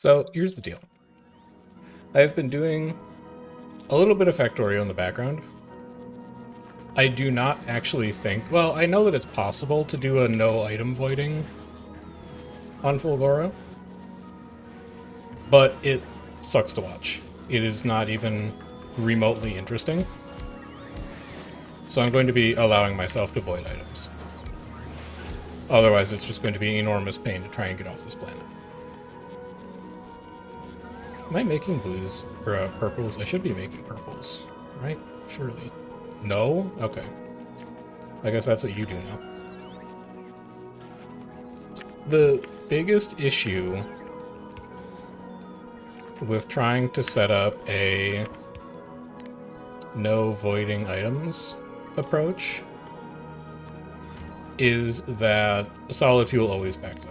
So here's the deal. I've been doing a little bit of Factorio in the background. I do not actually think... Well, I know that it's possible to do a no item voiding on Fulgora, but it sucks to watch. It is not even remotely interesting. So I'm going to be allowing myself to void items. Otherwise, it's just going to be an enormous pain to try and get off this planet. Am I making blues? Or purples? I should be making purples, right? Surely. No? Okay. I guess that's what you do now. The biggest issue with trying to set up a no voiding items approach is that solid fuel always backs up.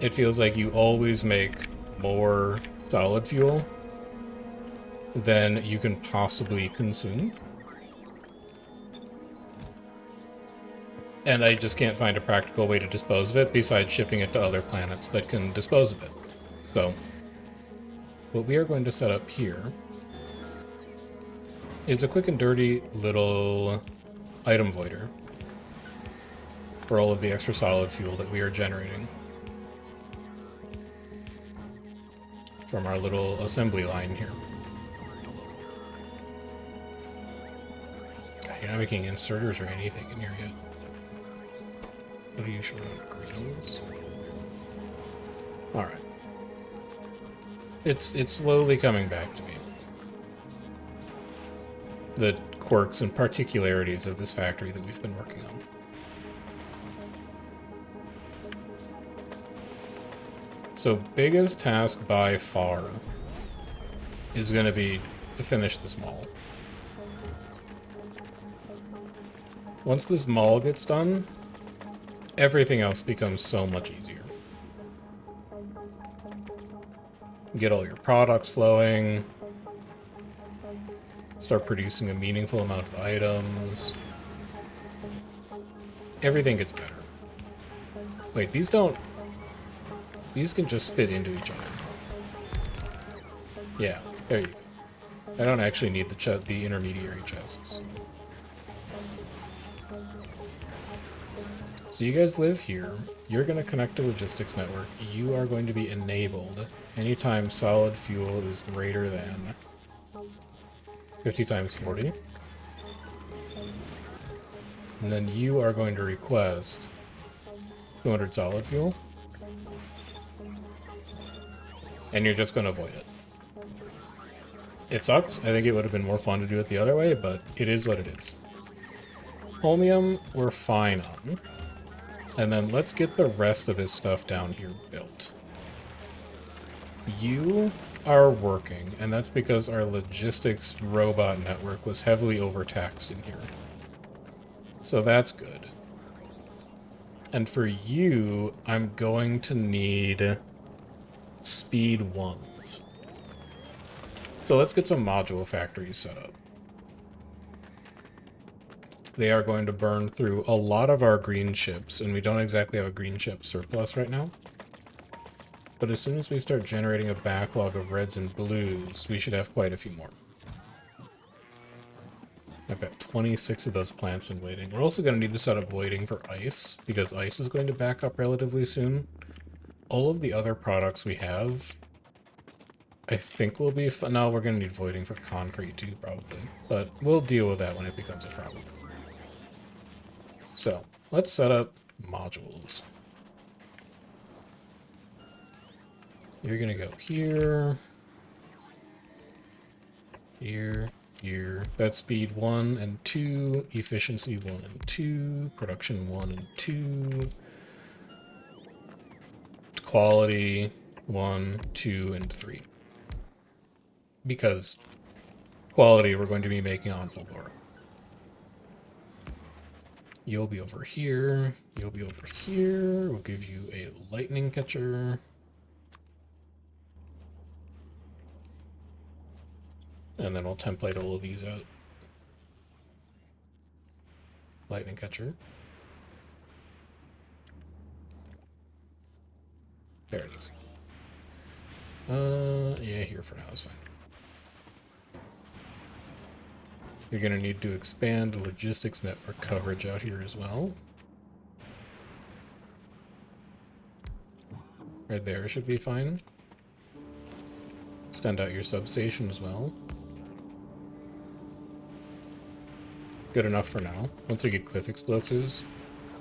It feels like you always make more solid fuel than you can possibly consume. And I just can't find a practical way to dispose of it besides shipping it to other planets that can dispose of it. So, what we are going to set up here is a quick and dirty little item voider for all of the extra solid fuel that we are generating from our little assembly line here. God, you're not making inserters or anything in here yet. What are you showing? Greens? Alright. It's slowly coming back to me. The quirks and particularities of this factory that we've been working on. So biggest task by far is going to be to finish this mall. Once this mall gets done, everything else becomes so much easier. Get all your products flowing, start producing a meaningful amount of items. Everything gets better. Wait, these don't... These can just spit into each other. Yeah, there you go. I don't actually need the intermediary chests. So you guys live here. You're going to connect to logistics network. You are going to be enabled anytime solid fuel is greater than 50 times 40. And then you are going to request 200 solid fuel. And you're just going to avoid it. It sucks. I think it would have been more fun to do it the other way, but it is what it is. Holmium, we're fine on. And then let's get the rest of this stuff down here built. You are working, and that's because our logistics robot network was heavily overtaxed in here. So that's good. And for you, I'm going to need speed 1s. So let's get some module factories set up. They are going to burn through a lot of our green chips, and we don't exactly have a green chip surplus right now. But as soon as we start generating a backlog of reds and blues, we should have quite a few more. I've got 26 of those plants in waiting. We're also going to need to set up waiting for ice, because ice is going to back up relatively soon. All of the other products we have, I think will be fun. No, we're going to need voiding for concrete too, probably. But we'll deal with that when it becomes a problem. So, let's set up modules. You're going to go here, here, here. That's speed 1 and 2, efficiency 1 and 2, production 1 and 2, quality 1, 2, and 3. Because quality we're going to be making on Fulgora. You'll be over here. You'll be over here. We'll give you a lightning catcher. And then we'll template all of these out. Lightning catcher. There it is. Yeah, here for now is fine. You're going to need to expand the logistics network coverage out here as well. Right there should be fine. Extend out your substation as well. Good enough for now. Once we get cliff explosives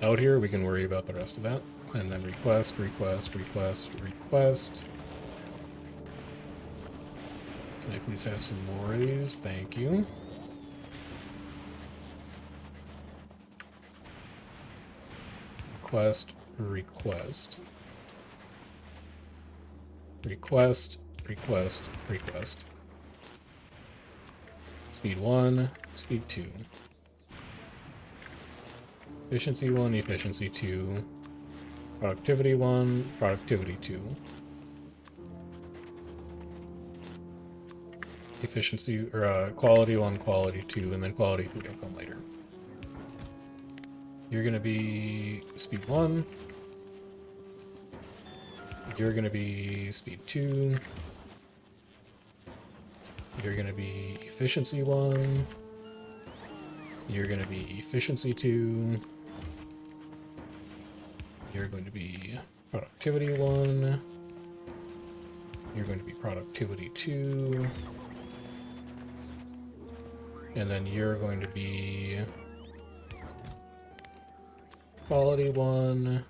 out here, we can worry about the rest of that. And then request, request, request, request. Can I please have some more of these? Thank you. Request, request. Request, request, request. Speed 1, speed 2. Efficiency 1, efficiency 2. Productivity 1, productivity 2. Efficiency, or quality 1, quality 2, and then quality 3 will come later. You're gonna be speed 1. You're gonna be speed 2. You're gonna be efficiency 1. You're gonna be efficiency 2. You're going to be productivity 1. You're going to be productivity 2. And then you're going to be quality 1.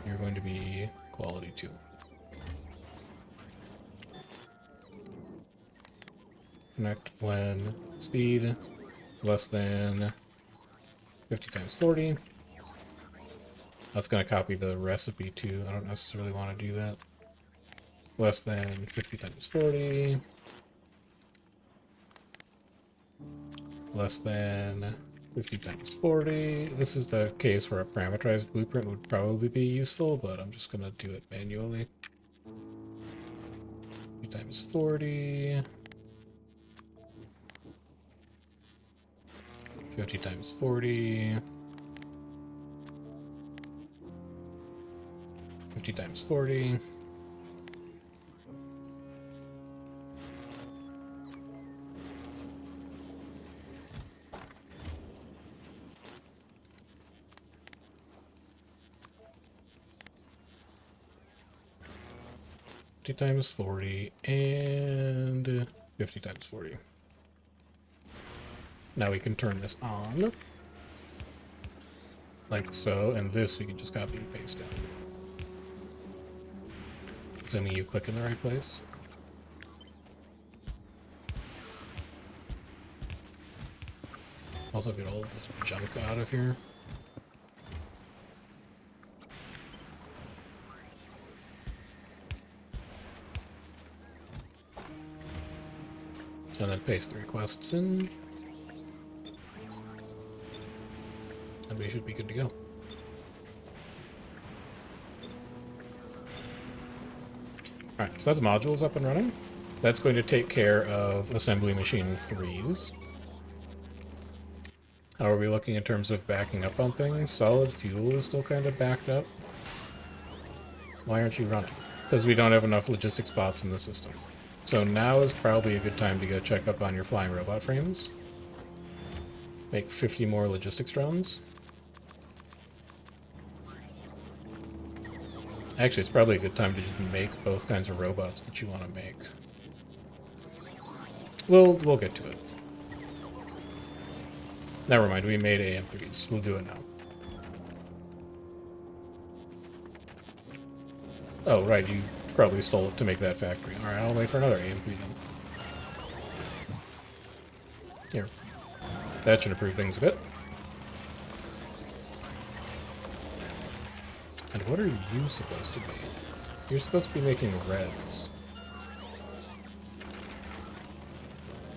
You're going to be quality 2. Connect when speed less than 50 times 40. That's going to copy the recipe too. I don't necessarily want to do that. Less than 50 times 40. Less than 50 times 40. This is the case where a parametrized blueprint would probably be useful, but I'm just going to do it manually. 50 times 40. 50 times 40. 50 times 40. Times 40 and 50 times 40. Now we can turn this on like so, and this we can just copy and paste down. Assuming you click in the right place. Also get all of this junk out of here. And then paste the requests in. And we should be good to go. Alright, so that's modules up and running. That's going to take care of assembly machine 3s. How are we looking in terms of backing up on things? Solid fuel is still kind of backed up. Why aren't you running? Because we don't have enough logistic spots in the system. So now is probably a good time to go check up on your flying robot frames. Make 50 more logistics drones. Actually, it's probably a good time to just make both kinds of robots that you want to make. We'll get to it. Never mind, we made AM3s. We'll do it now. Oh, right, you probably stole it to make that factory. Alright, I'll wait for another AM3 then. Here. That should improve things a bit. And what are you supposed to be? You're supposed to be making reds.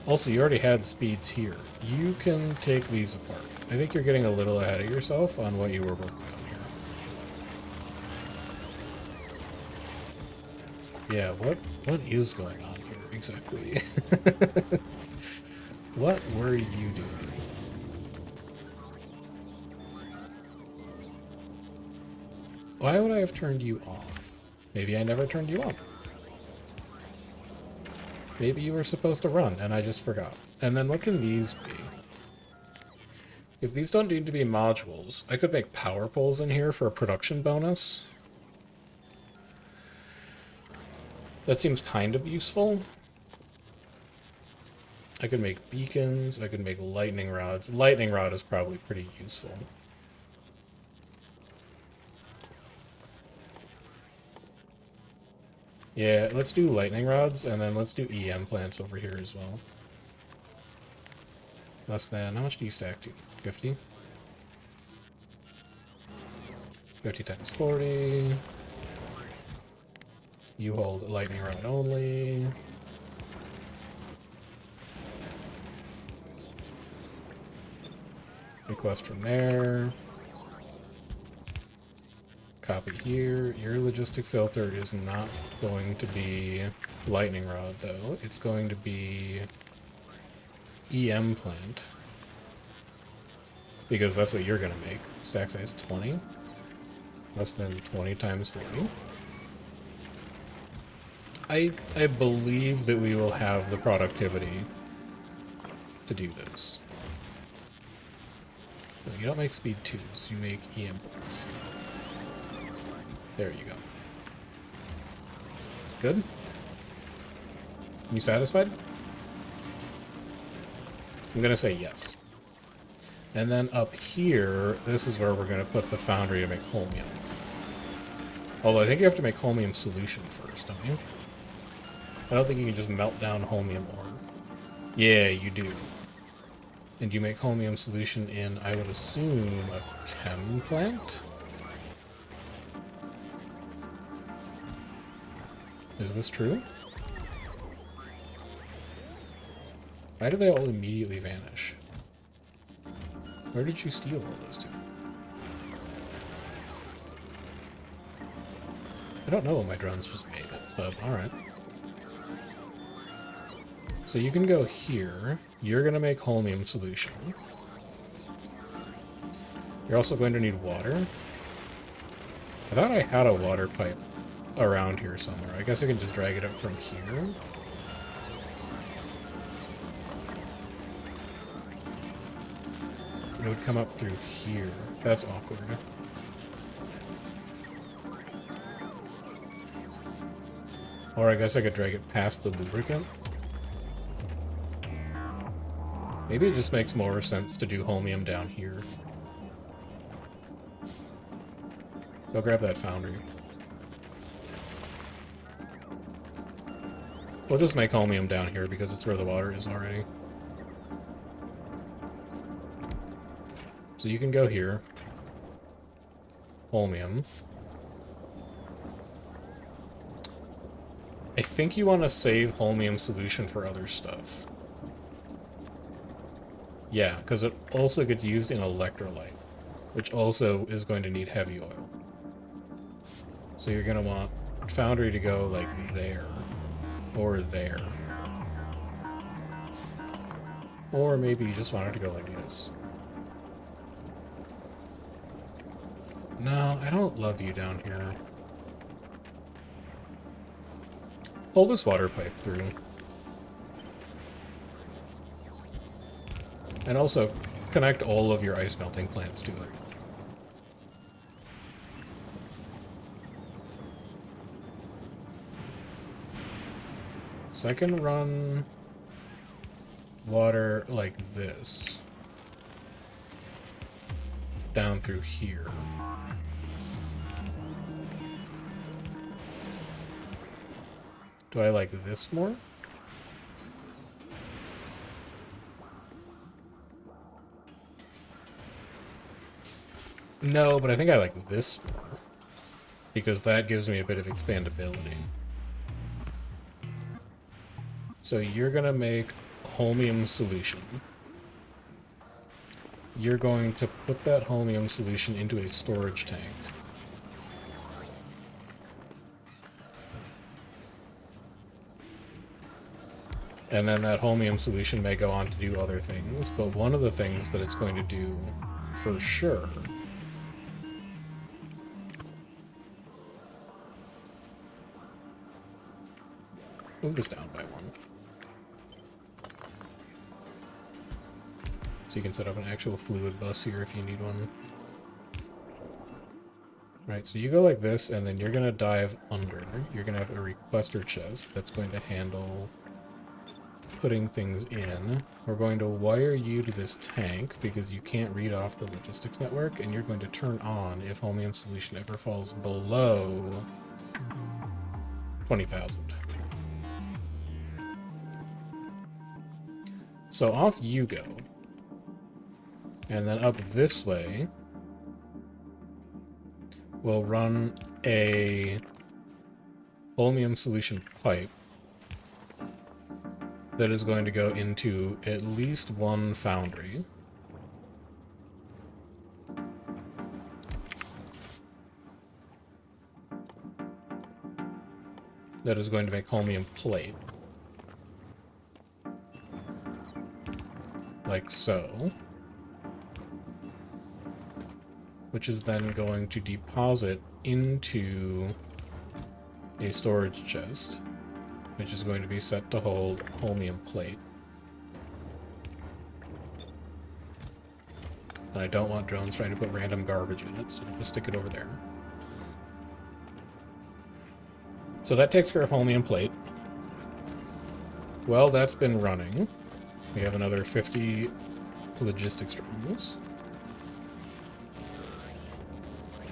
Also, you already had speeds here. You can take these apart. I think you're getting a little ahead of yourself on what you were working on here. Yeah, what is going on here exactly? What were you doing? Why would I have turned you off? Maybe I never turned you on. Maybe you were supposed to run, and I just forgot. And then what can these be? If these don't need to be modules, I could make power poles in here for a production bonus. That seems kind of useful. I could make beacons, I could make lightning rods. Lightning rod is probably pretty useful. Yeah, let's do lightning rods, and then let's do EM plants over here as well. Less than, how much do you stack to? 50? 50 times 40. You hold lightning rod only. Request from there. Copy here. Your logistic filter is not going to be lightning rod, though. It's going to be EM plant. Because that's what you're going to make. Stack size 20. Less than 20 times 40. I believe that we will have the productivity to do this. No, you don't make speed 2s, you make EM plants. There you go. Good? You satisfied? I'm gonna say yes. And then up here, this is where we're gonna put the foundry to make holmium. Although I think you have to make holmium solution first, don't you? I don't think you can just melt down holmium ore. Yeah, you do. And you make holmium solution in, I would assume, a chem plant? Is this true? Why do they all immediately vanish? Where did you steal all those to? I don't know what my drones just made it, but alright. So you can go here. You're going to make holmium solution. You're also going to need water. I thought I had a water pipe around here somewhere. I guess I can just drag it up from here. It would come up through here. That's awkward. Or I guess I could drag it past the lubricant. Maybe it just makes more sense to do holmium down here. Go grab that foundry. We'll just make holmium down here because it's where the water is already. So you can go here. Holmium. I think you want to save holmium solution for other stuff. Yeah, because it also gets used in electrolyte, which also is going to need heavy oil. So you're going to want foundry to go like there, or there. Or maybe you just want it to go like this. No, I don't love you down here. Pull this water pipe through. And also, connect all of your ice melting plants to it. So I can run water like this down through here. Do I like this more? No, but I think I like this more. Because that gives me a bit of expandability. So you're going to make holmium solution. You're going to put that holmium solution into a storage tank. And then that holmium solution may go on to do other things, but one of the things that it's going to do for sure Move this down by one. So you can set up an actual fluid bus here if you need one. Right, so you go like this, and then you're going to dive under. You're going to have a requester chest that's going to handle putting things in. We're going to wire you to this tank because you can't read off the logistics network, and you're going to turn on if Holmium solution ever falls below 20,000. So off you go. And then up this way, we'll run a Holmium solution pipe that is going to go into at least one foundry. That is going to make Holmium plate. Like so. Which is then going to deposit into a storage chest, which is going to be set to hold Holmium plate. And I don't want drones trying to put random garbage in it, so we'll just stick it over there. So that takes care of Holmium plate. Well, that's been running. We have another 50 logistics drones.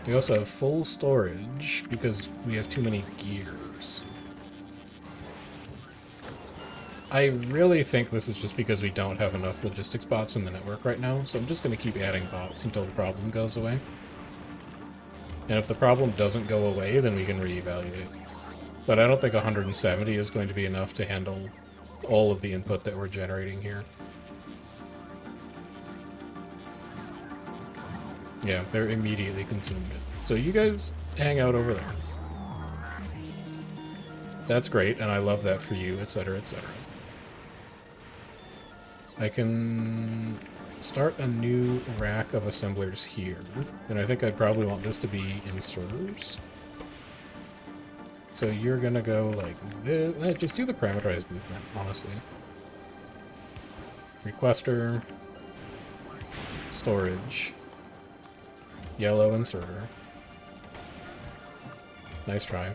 We also have full storage because we have too many gears. I really think this is just because we don't have enough logistics bots in the network right now, so I'm just going to keep adding bots until the problem goes away. And if the problem doesn't go away, then we can reevaluate. But I don't think 170 is going to be enough to handle all of the input that we're generating here. Yeah, they're immediately consumed. So you guys hang out over there. That's great, and I love that for you, etc., etc. I can start a new rack of assemblers here, and I think I'd probably want this to be inserters. So you're gonna go like this. Just do the parametrized movement, honestly. Requester, storage, yellow inserter. Nice try.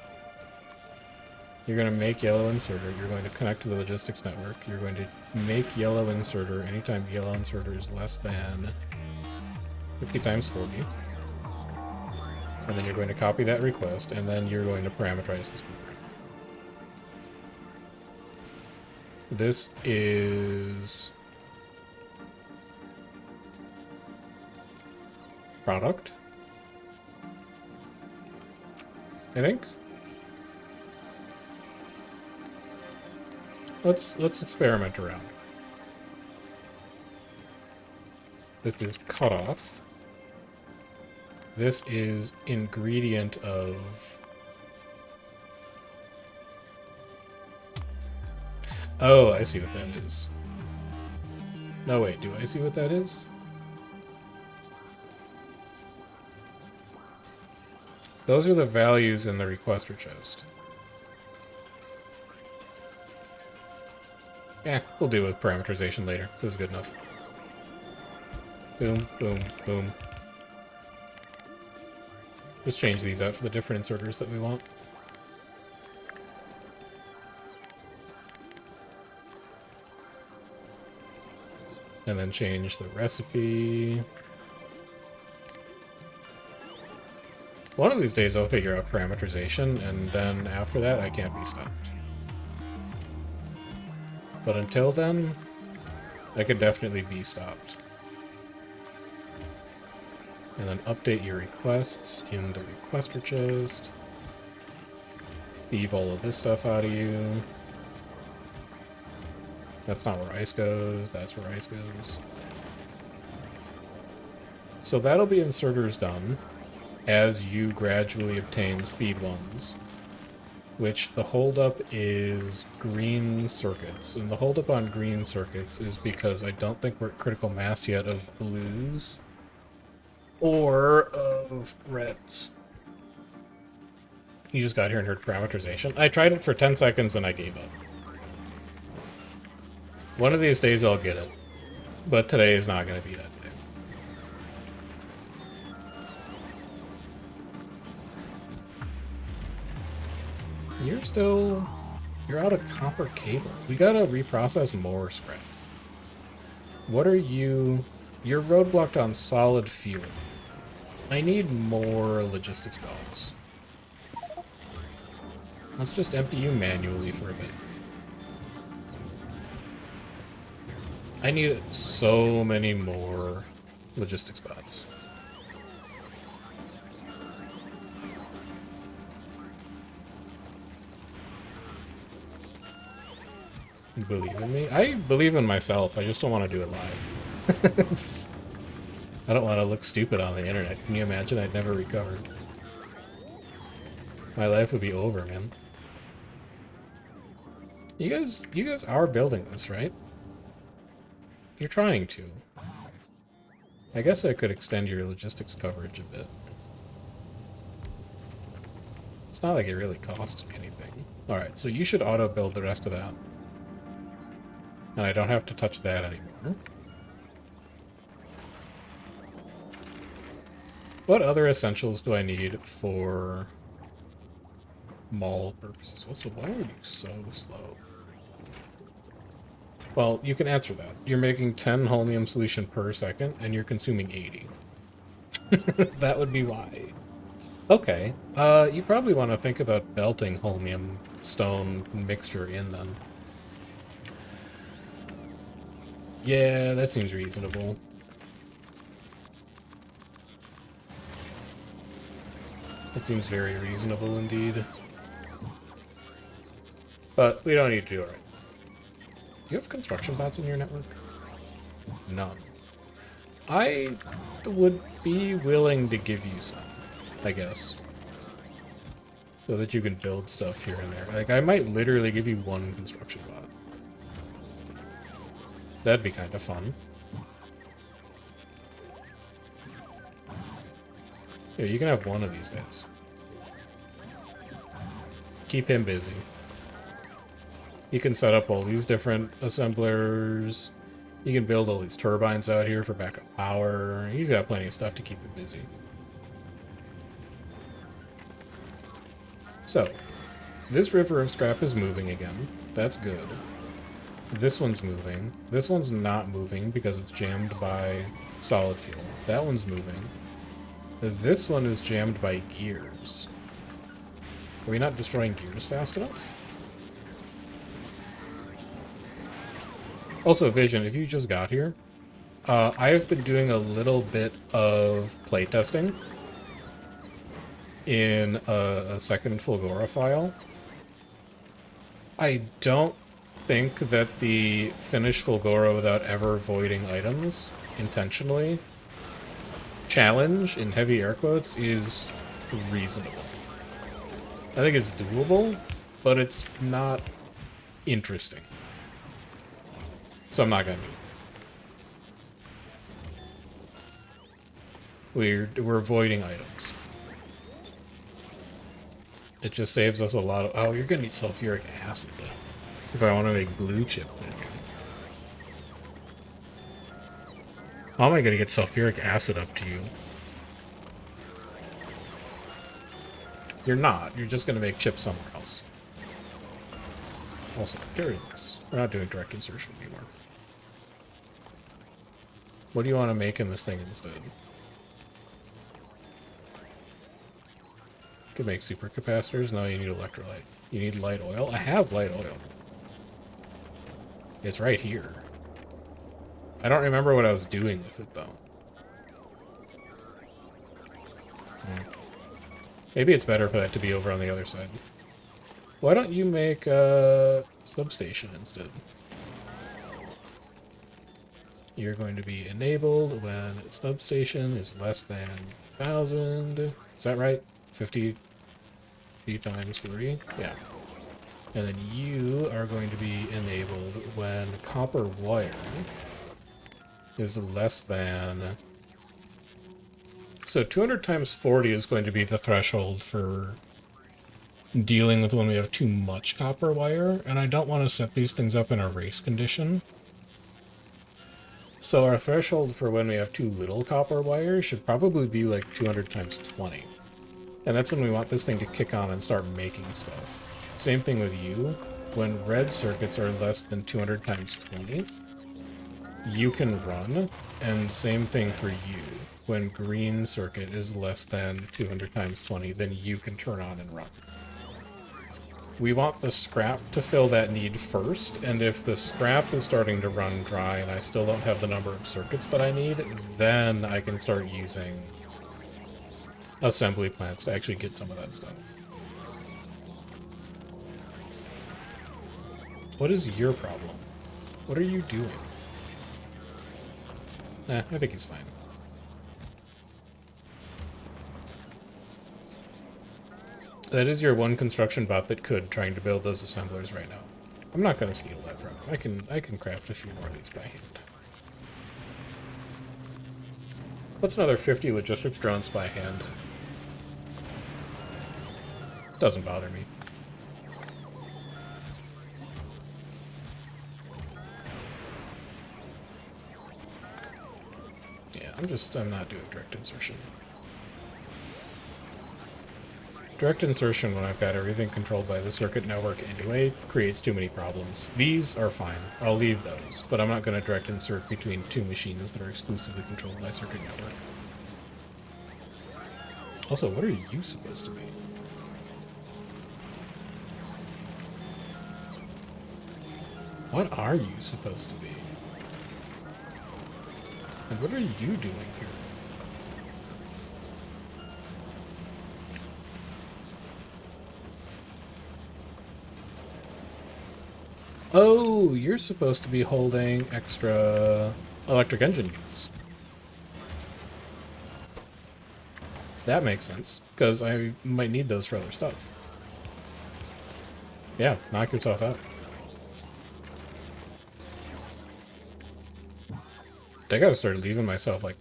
You're going to make yellow inserter. You're going to connect to the logistics network. You're going to make yellow inserter anytime yellow inserter is less than 50 times 40. And then you're going to copy that request, and then you're going to parameterize this movement. This is product, I think. Let's experiment around. This is cutoff. This is ingredient of... Oh, I see what that is. No, wait, do I see what that is? Those are the values in the requester chest. Yeah, we'll deal with parameterization later. This is good enough. Boom, boom, boom. Just change these out for the different inserters that we want. And then change the recipe. One of these days I'll figure out parameterization, and then after that I can't be stopped. But until then, I could definitely be stopped. And then update your requests in the requester chest. Thieve all of this stuff out of you. That's not where ice goes, that's where ice goes. So that'll be inserters done as you gradually obtain speed ones. Which the holdup is green circuits. And the holdup on green circuits is because I don't think we're at critical mass yet of blues or of reds. You just got here and heard parametrization? I tried it for 10 seconds and I gave up. One of these days I'll get it. But today is not going to be that day. You're out of copper cable. We gotta reprocess more scrap. What are you... You're roadblocked on solid fuel. I need more logistics belts. Let's just empty you manually for a bit. I need so many more logistics bots. You believe in me? I believe in myself. I just don't want to do it live. I don't want to look stupid on the internet. Can you imagine? I'd never recovered. My life would be over, man. You guys are building this, right? You're trying to. I guess I could extend your logistics coverage a bit. It's not like it really costs me anything. Alright, so you should auto-build the rest of that. And I don't have to touch that anymore. What other essentials do I need for mall purposes? Also, why are you so slow? Well, you can answer that. You're making 10 holmium solution per second, and you're consuming 80. That would be why. Okay. You probably want to think about belting holmium stone mixture in then. Yeah, that seems reasonable. That seems very reasonable indeed. But we don't need to do it right. Do you have construction bots in your network? None. I would be willing to give you some, I guess. So that you can build stuff here and there. Like, I might literally give you one construction bot. That'd be kind of fun. Here, you can have one of these guys. Keep him busy. You can set up all these different assemblers. You can build all these turbines out here for backup power. He's got plenty of stuff to keep him busy. So, this river of scrap is moving again. That's good. This one's moving. This one's not moving because it's jammed by solid fuel. That one's moving. This one is jammed by gears. Are we not destroying gears fast enough? Also, Vision, if you just got here, I have been doing a little bit of playtesting in a second Fulgora file. I don't think that the finish Fulgora without ever voiding items intentionally challenge, in heavy air quotes, is reasonable. I think it's doable, but it's not interesting. So I'm not gonna do it. We're avoiding items. It just saves us a lot of... Oh, you're gonna need sulfuric acid if I want to make blue chip thick. How am I gonna get sulfuric acid up to you? You're not. You're just gonna make chips somewhere else. Also, carry this. We're not doing direct insertion anymore. What do you want to make in this thing instead? Could make supercapacitors. No, you need electrolyte. You need light oil. I have light oil. It's right here. I don't remember what I was doing with it, though. Maybe it's better for that to be over on the other side. Why don't you make a substation instead? You're going to be enabled when substation is less than 1,000. Is that right? 50 times 3? Yeah. And then you are going to be enabled when copper wire is less than... So 200 times 40 is going to be the threshold for dealing with when we have too much copper wire, and I don't want to set these things up in a race condition. So our threshold for when we have too little copper wire should probably be like 200 times 20. And that's when we want this thing to kick on and start making stuff. Same thing with you. When red circuits are less than 200 times 20, you can run, and same thing for you. When green circuit is less than 200 times 20, then you can turn on and run. We want the scrap to fill that need first, and if the scrap is starting to run dry and I still don't have the number of circuits that I need, then I can start using assembly plants to actually get some of that stuff. What is your problem? What are you doing? I think he's fine. That is your one construction bot that could, trying to build those assemblers right now. I'm not going to steal that from him. I can craft a few more of these by hand. What's another 50 logistics drones by hand? Doesn't bother me. Yeah, I'm not doing direct insertion. Direct insertion, when I've got everything controlled by the circuit network anyway, creates too many problems. These are fine. I'll leave those, but I'm not going to direct insert between two machines that are exclusively controlled by circuit network. Also, what are you supposed to be? What are you supposed to be? And what are you doing here? Oh, you're supposed to be holding extra electric engine units. That makes sense, because I might need those for other stuff. Yeah, knock yourself out. I gotta start leaving myself, like,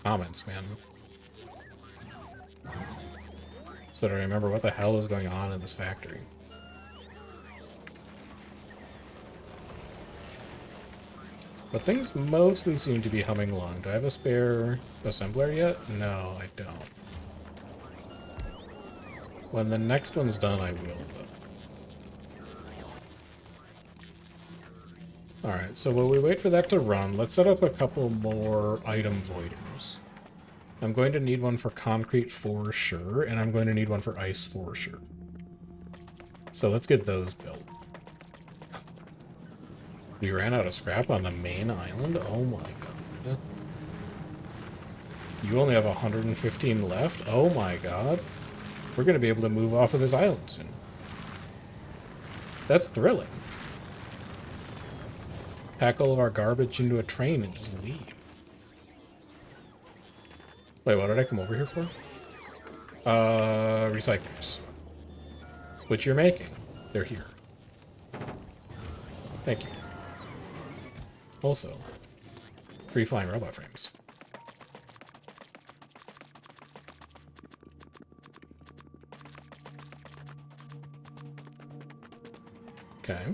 comments, man. So that I remember what the hell is going on in this factory. But things mostly seem to be humming along. Do I have a spare assembler yet? No, I don't. When the next one's done, I will, though. Alright, so while we wait for that to run, let's set up a couple more item voiders. I'm going to need one for concrete for sure, and I'm going to need one for ice for sure. So let's get those built. We ran out of scrap on the main island? Oh my god. You only have 115 left? Oh my god. We're going to be able to move off of this island soon. That's thrilling. Pack all of our garbage into a train and just leave. Wait, what did I come over here for? Recyclers. Which you're making. They're here. Thank you. Also, free flying robot frames. Okay.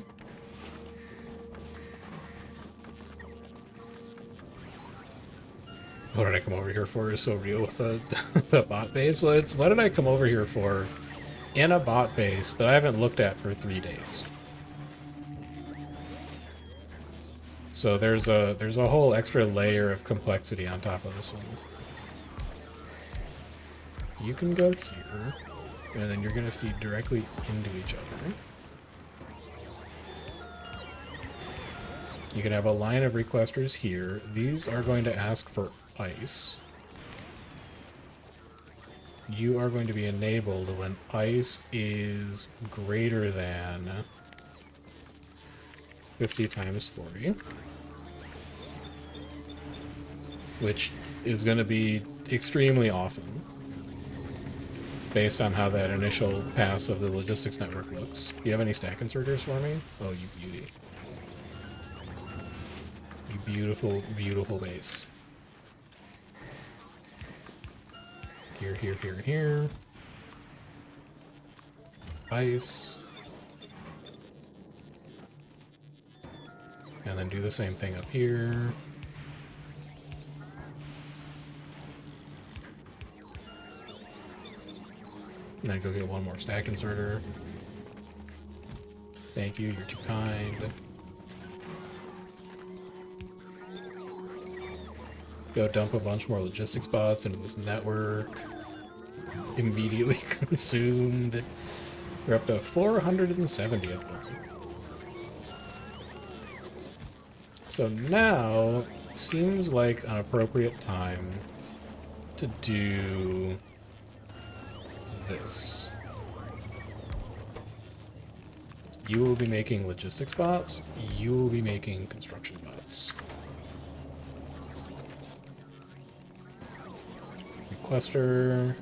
What did I come over here for is so real with the bot base. Well, it's what did I come over here for in a bot base that I haven't looked at for 3 days. So there's a whole extra layer of complexity on top of this one. You can go here, and then you're going to feed directly into each other. You can have a line of requesters here. These are going to ask for ice. You are going to be enabled when ice is greater than 50 times 40. Which is going to be extremely often, based on how that initial pass of the logistics network looks. Do you have any stack inserters for me? Oh, you beauty. You beautiful, beautiful base. Here, here, here, here. ice. And then do the same thing up here. And then go get one more stack inserter. Thank you, you're too kind. Go dump a bunch more logistics bots into this network. Immediately consumed. We're up to 470 of them. So now seems like an appropriate time to do this. You will be making logistics bots. You will be making construction bots. Requester.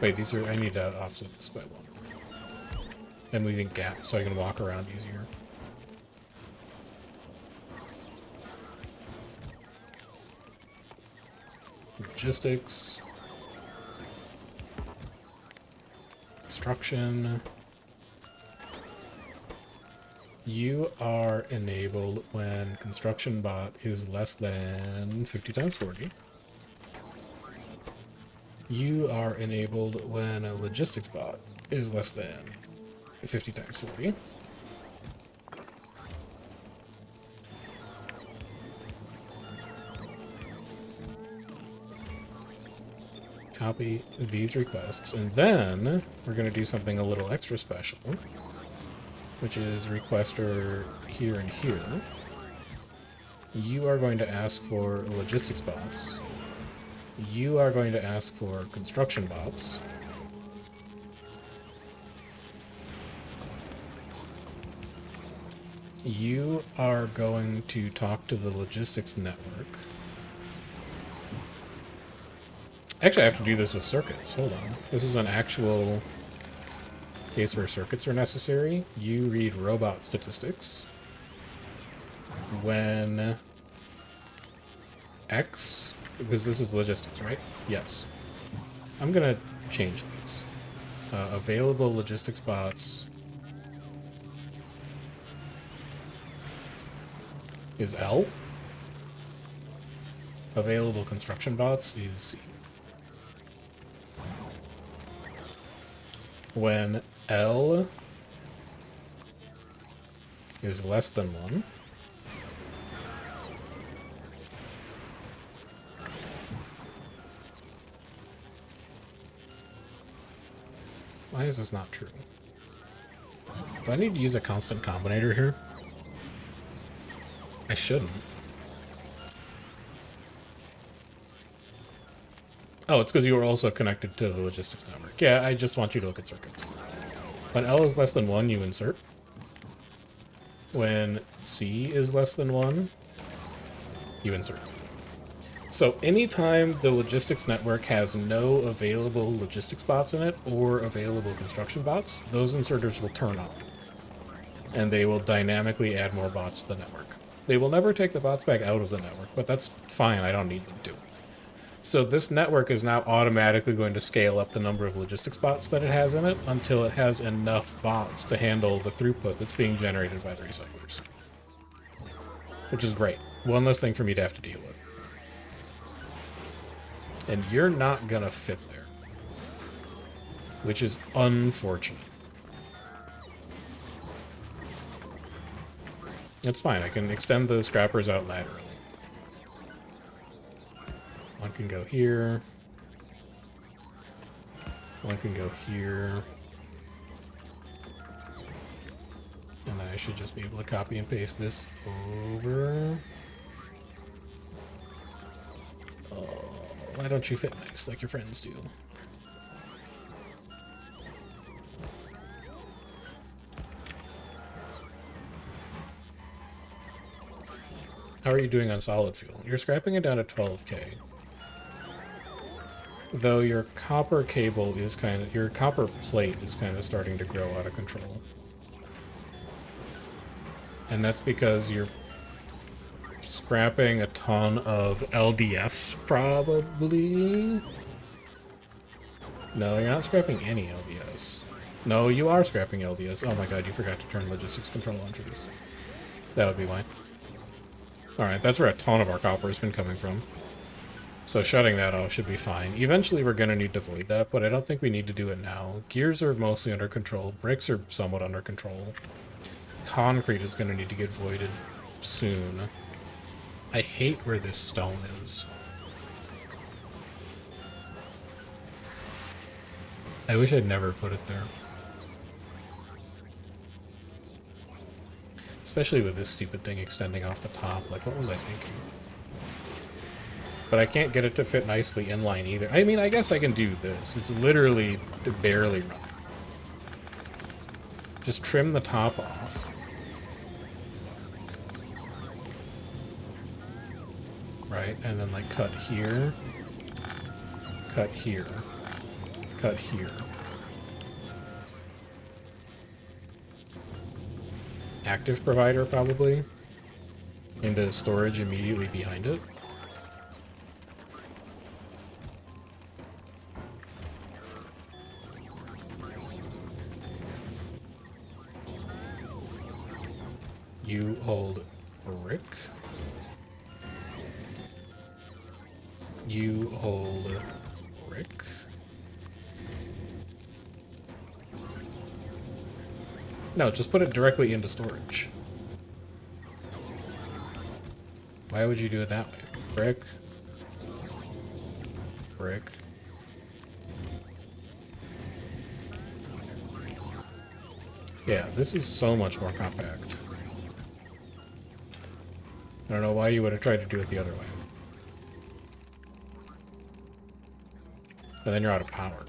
Wait, these are... I need to offset this by one. I'm leaving gaps so I can walk around easier. Logistics. Construction. You are enabled when construction bot is less than 50 times 40. You are enabled when a logistics bot is less than 50 times 40. Copy these requests, and then we're going to do something a little extra special, which is requester here and here. You are going to ask for logistics bots. You are going to ask for construction bots. You are going to talk to the logistics network. Actually, I have to do this with circuits. Hold on. This is an actual case where circuits are necessary. You read robot statistics. When X, because this is logistics, right? Yes. I'm going to change these. Available logistics bots is L. Available construction bots is C. When L is less than 1, why is this not true? Do I need to use a constant combinator here? I shouldn't. Oh, it's because you were also connected to the logistics network. Yeah, I just want you to look at circuits. When L is less than 1, you insert. When C is less than 1, you insert. So anytime the logistics network has no available logistics bots in it or available construction bots, those inserters will turn on. And they will dynamically add more bots to the network. They will never take the bots back out of the network, but that's fine, I don't need them to. So this network is now automatically going to scale up the number of logistics bots that it has in it until it has enough bots to handle the throughput that's being generated by the recyclers. Which is great. One less thing for me to have to deal with. And you're not gonna fit there. Which is unfortunate. It's fine, I can extend the scrappers out laterally. One can go here. One can go here. And I should just be able to copy and paste this over. Oh, why don't you fit nice like your friends do? How are you doing on solid fuel? You're scrapping it down to 12k. Though your copper cable is kind of... your copper plate is kind of starting to grow out of control. And that's because you're scrapping a ton of LDS, probably. No, you're not scrapping any LDS. No, you are scrapping LDS. Oh my god, you forgot to turn logistics control on trees. That would be why. Alright, that's where a ton of our copper has been coming from. So shutting that off should be fine. Eventually we're going to need to void that, but I don't think we need to do it now. Gears are mostly under control. Bricks are somewhat under control. Concrete is going to need to get voided soon. I hate where this stone is. I wish I'd never put it there. Especially with this stupid thing extending off the top. Like, what was I thinking? But I can't get it to fit nicely inline either. I mean, I guess I can do this. It's literally barely running. Just trim the top off. Right, and then like cut here. Cut here. Cut here. Active provider, probably. Into storage immediately behind it. You hold brick. You hold brick. No, just put it directly into storage. Why would you do it that way? Brick. Brick. Yeah, this is so much more compact. I don't know why you would have tried to do it the other way. And then you're out of power.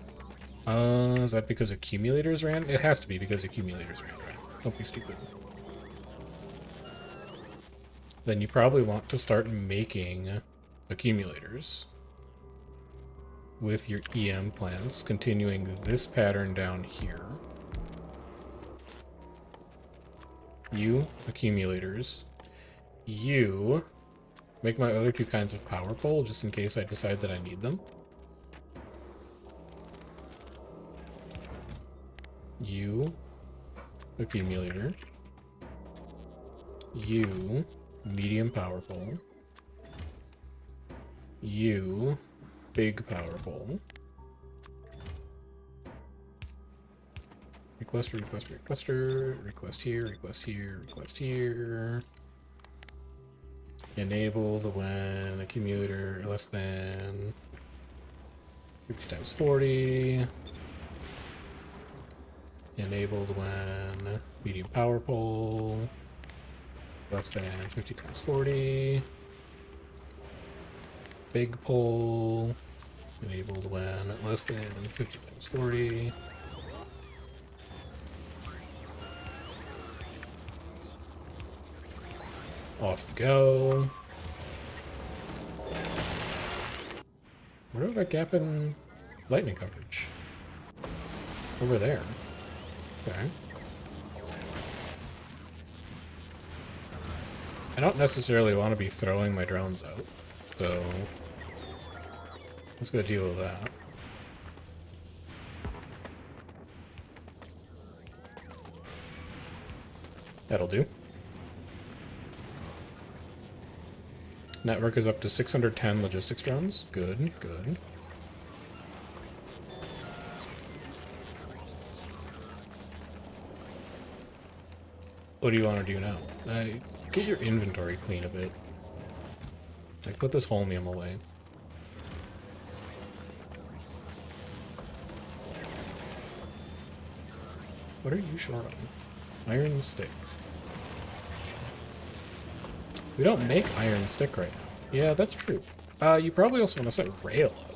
Is that because accumulators ran? It has to be because accumulators ran, right? Don't be stupid. Then you probably want to start making accumulators with your EM plants, continuing this pattern down here. You, accumulators. You, make my other two kinds of power pole, just in case I decide that I need them. You, accumulator. You, medium power pole. You, big power pole. Requester, requester, requester. Request here, request here, request here. Enabled when accumulator less than 50 times 40. Enabled when medium power pole less than 50 times 40. Big pole enabled when less than 50 times 40. Off you go. Where do I gap in lightning coverage? Over there. Okay. I don't necessarily want to be throwing my drones out, so let's go deal with that. That'll do. Network is up to 610 logistics drones. Good, good. What do you want to do now? Get your inventory clean a bit. Like, put this holmium away. What are you short on? Iron stick. We don't make iron stick right now. Yeah, that's true. You probably also want to set rail up.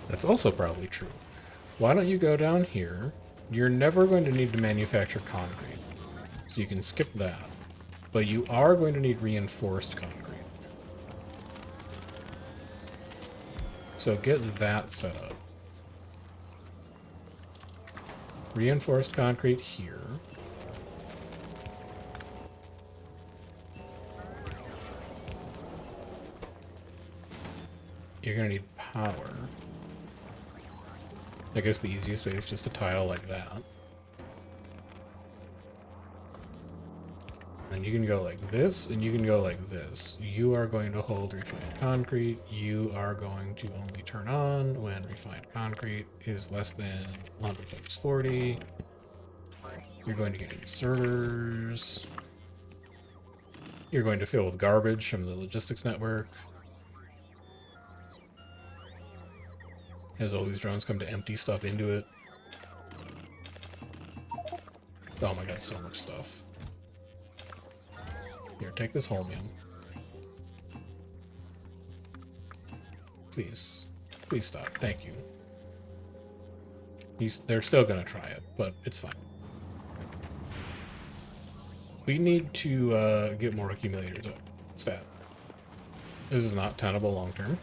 That's also probably true. Why don't you go down here? You're never going to need to manufacture concrete, so you can skip that. But you are going to need reinforced concrete. So get that set up. Reinforced concrete here. you're gonna need power. I guess the easiest way is just to tile like that. And you can go like this, and you can go like this. You are going to hold refined concrete. You are going to only turn on when refined concrete is less than 100 times 40. You're going to get inserters. You're going to fill with garbage from the logistics network. As all these drones come to empty stuff into it. Oh my god, so much stuff. Here, take this holmium. Please. Please stop. Thank you. They're still gonna try it, but it's fine. We need to get more accumulators up. Stat. This is not tenable long term.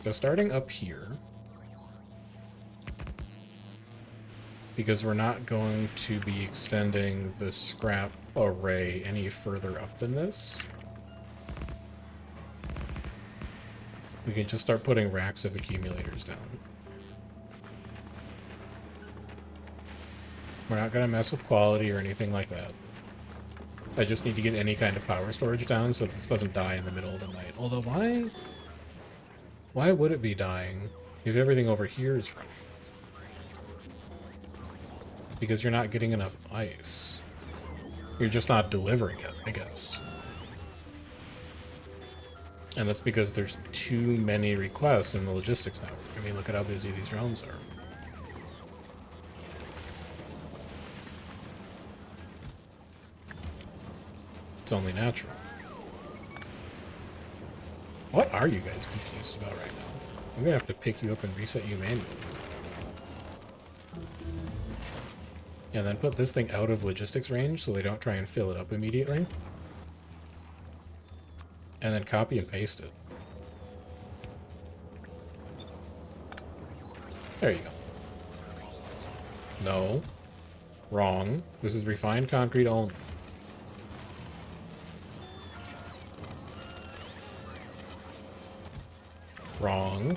So starting up here, because we're not going to be extending the scrap array any further up than this, we can just start putting racks of accumulators down. We're not going to mess with quality or anything like that. I just need to get any kind of power storage down so this doesn't die in the middle of the night. Although, why would it be dying if everything over here is running? Because you're not getting enough ice. You're just not delivering it, I guess. And that's because there's too many requests in the logistics network. I mean, look at how busy these drones are. It's only natural. What are you guys confused about right now? I'm gonna have to pick you up and reset you manually. And then put this thing out of logistics range so they don't try and fill it up immediately. And then copy and paste it. There you go. No. Wrong. This is refined concrete only. Wrong.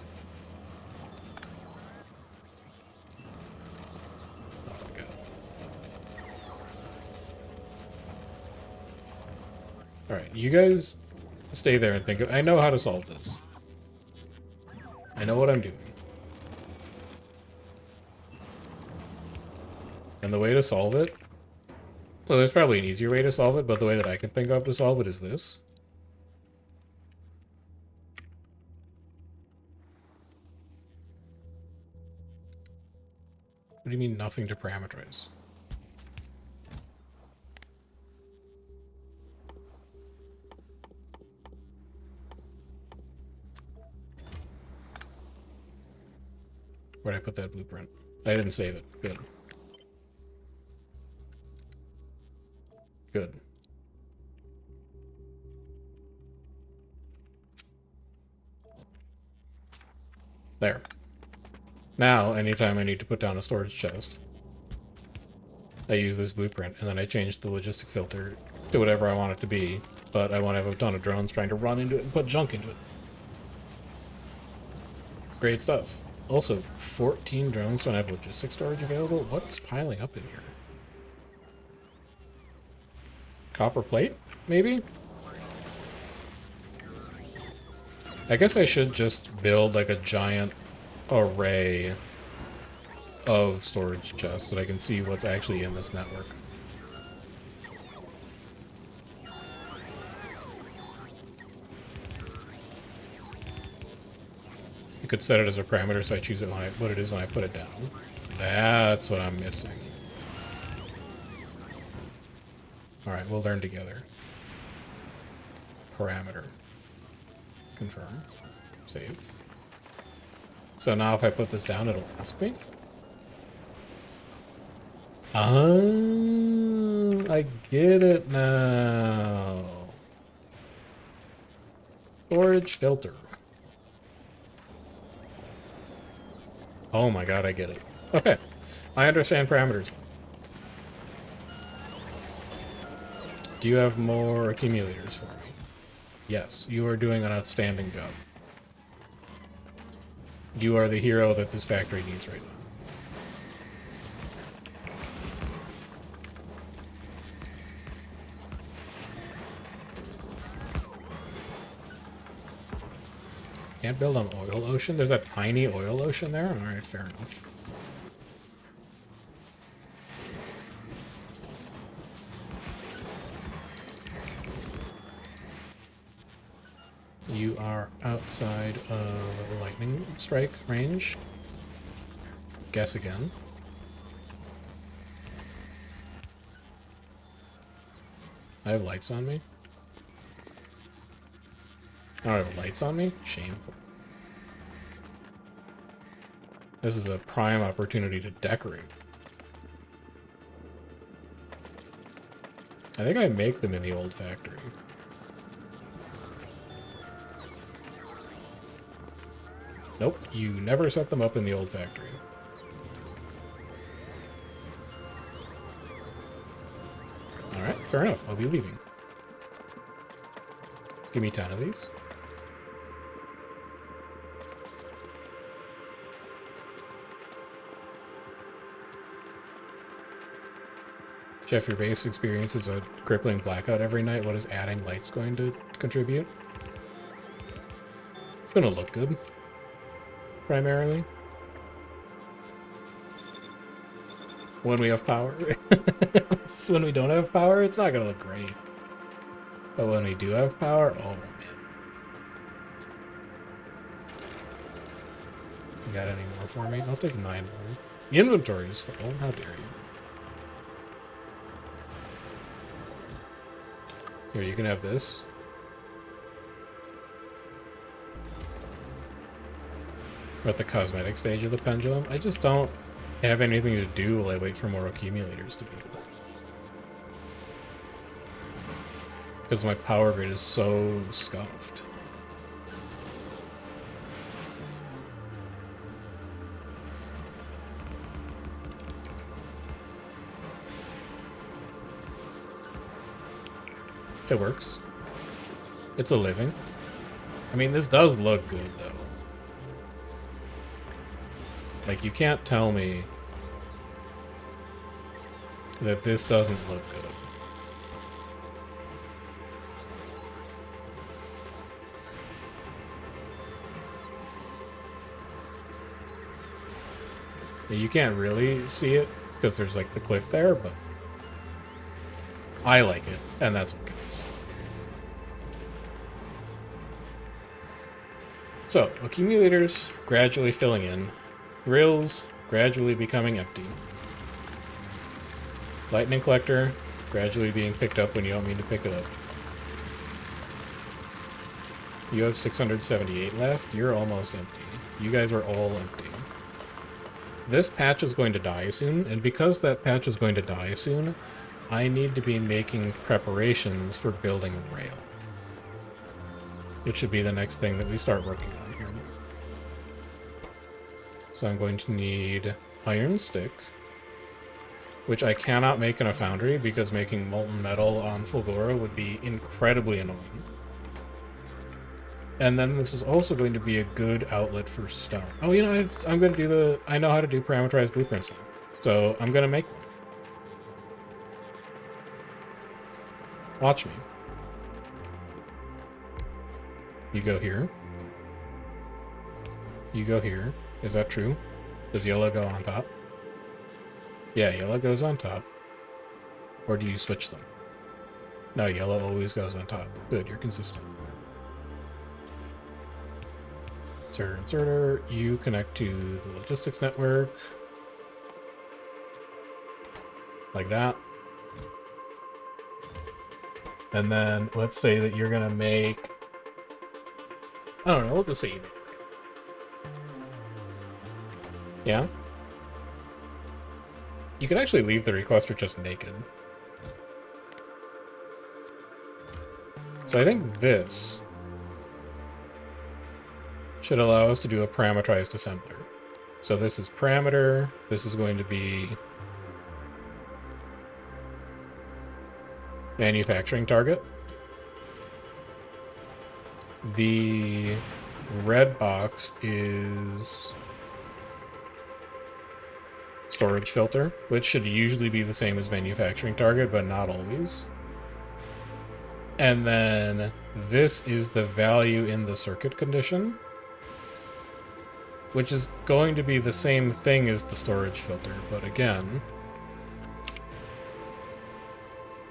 Oh my god. Alright, you guys stay there and think of... I know how to solve this. I know what I'm doing. And the way to solve it... Well, there's probably an easier way to solve it, but the way that I can think of to solve it is this. What do you mean nothing to parameterize? Where'd I put that blueprint? I didn't save it. Good. Good. There. Now, anytime I need to put down a storage chest, I use this blueprint, and then I change the logistic filter to whatever I want it to be, but I won't have a ton of drones trying to run into it and put junk into it. Great stuff. Also, 14 drones don't have logistic storage available? What's piling up in here? Copper plate, maybe? I guess I should just build like a giant array of storage chests so that I can see what's actually in this network. You could set it as a parameter so I choose it when what it is when I put it down. That's what I'm missing. Alright, we'll learn together. Parameter. Confirm. Save. So now if I put this down, it'll ask me. I get it now. Storage filter. Oh my god, I get it. Okay. I understand parameters. Do you have more accumulators for me? Yes, you are doing an outstanding job. You are the hero that this factory needs right now. Can't build an oil ocean? There's a tiny oil ocean there? Alright, fair enough. You are outside of lightning strike range. Guess again. I have lights on me. I don't have lights on me? Shameful. This is a prime opportunity to decorate. I think I make them in the old factory. Nope, you never set them up in the old factory. Alright, fair enough. I'll be leaving. Give me 10 of these. Jeff, your base experiences a crippling blackout every night. What is adding lights going to contribute? It's going to look good, primarily. When we have power. When we don't have power, it's not going to look great. But when we do have power, oh man. You got any more for me? I'll take 9 more. The inventory is full. How dare you? Here, you can have this. We're at the cosmetic stage of the pendulum. I just don't have anything to do while I wait for more accumulators to build. Because my power grid is so scuffed. It works. It's a living. I mean, this does look good, though. Like, you can't tell me that this doesn't look good. You can't really see it because there's like the cliff there, but I like it, and that's what counts. So, accumulators gradually filling in, drills gradually becoming empty, lightning collector gradually being picked up when you don't mean to pick it up. You have 678 left, you're almost empty. You guys are all empty. This patch is going to die soon, and because that patch is going to die soon, I need to be making preparations for building a rail. It should be the next thing that we start working on here. So I'm going to need iron stick, which I cannot make in a foundry because making molten metal on Fulgora would be incredibly annoying. And then this is also going to be a good outlet for stone. Oh, you know, I'm going to do the... I know how to do parametrized blueprints now. So I'm going to make one. Watch me. You go here. You go here. Is that true? Does yellow go on top? Yeah, yellow goes on top. Or do you switch them? No, yellow always goes on top. Good, you're consistent. Inserter, you connect to the logistics network. Like that. And then let's say that you're gonna make... I don't know, we'll just say you make... Yeah? You could actually leave the requester just naked. So I think this should allow us to do a parametrized assembler. So this is parameter, this is going to be manufacturing target. The red box is storage filter, which should usually be the same as manufacturing target, but not always. And then this is the value in the circuit condition, which is going to be the same thing as the storage filter, but again,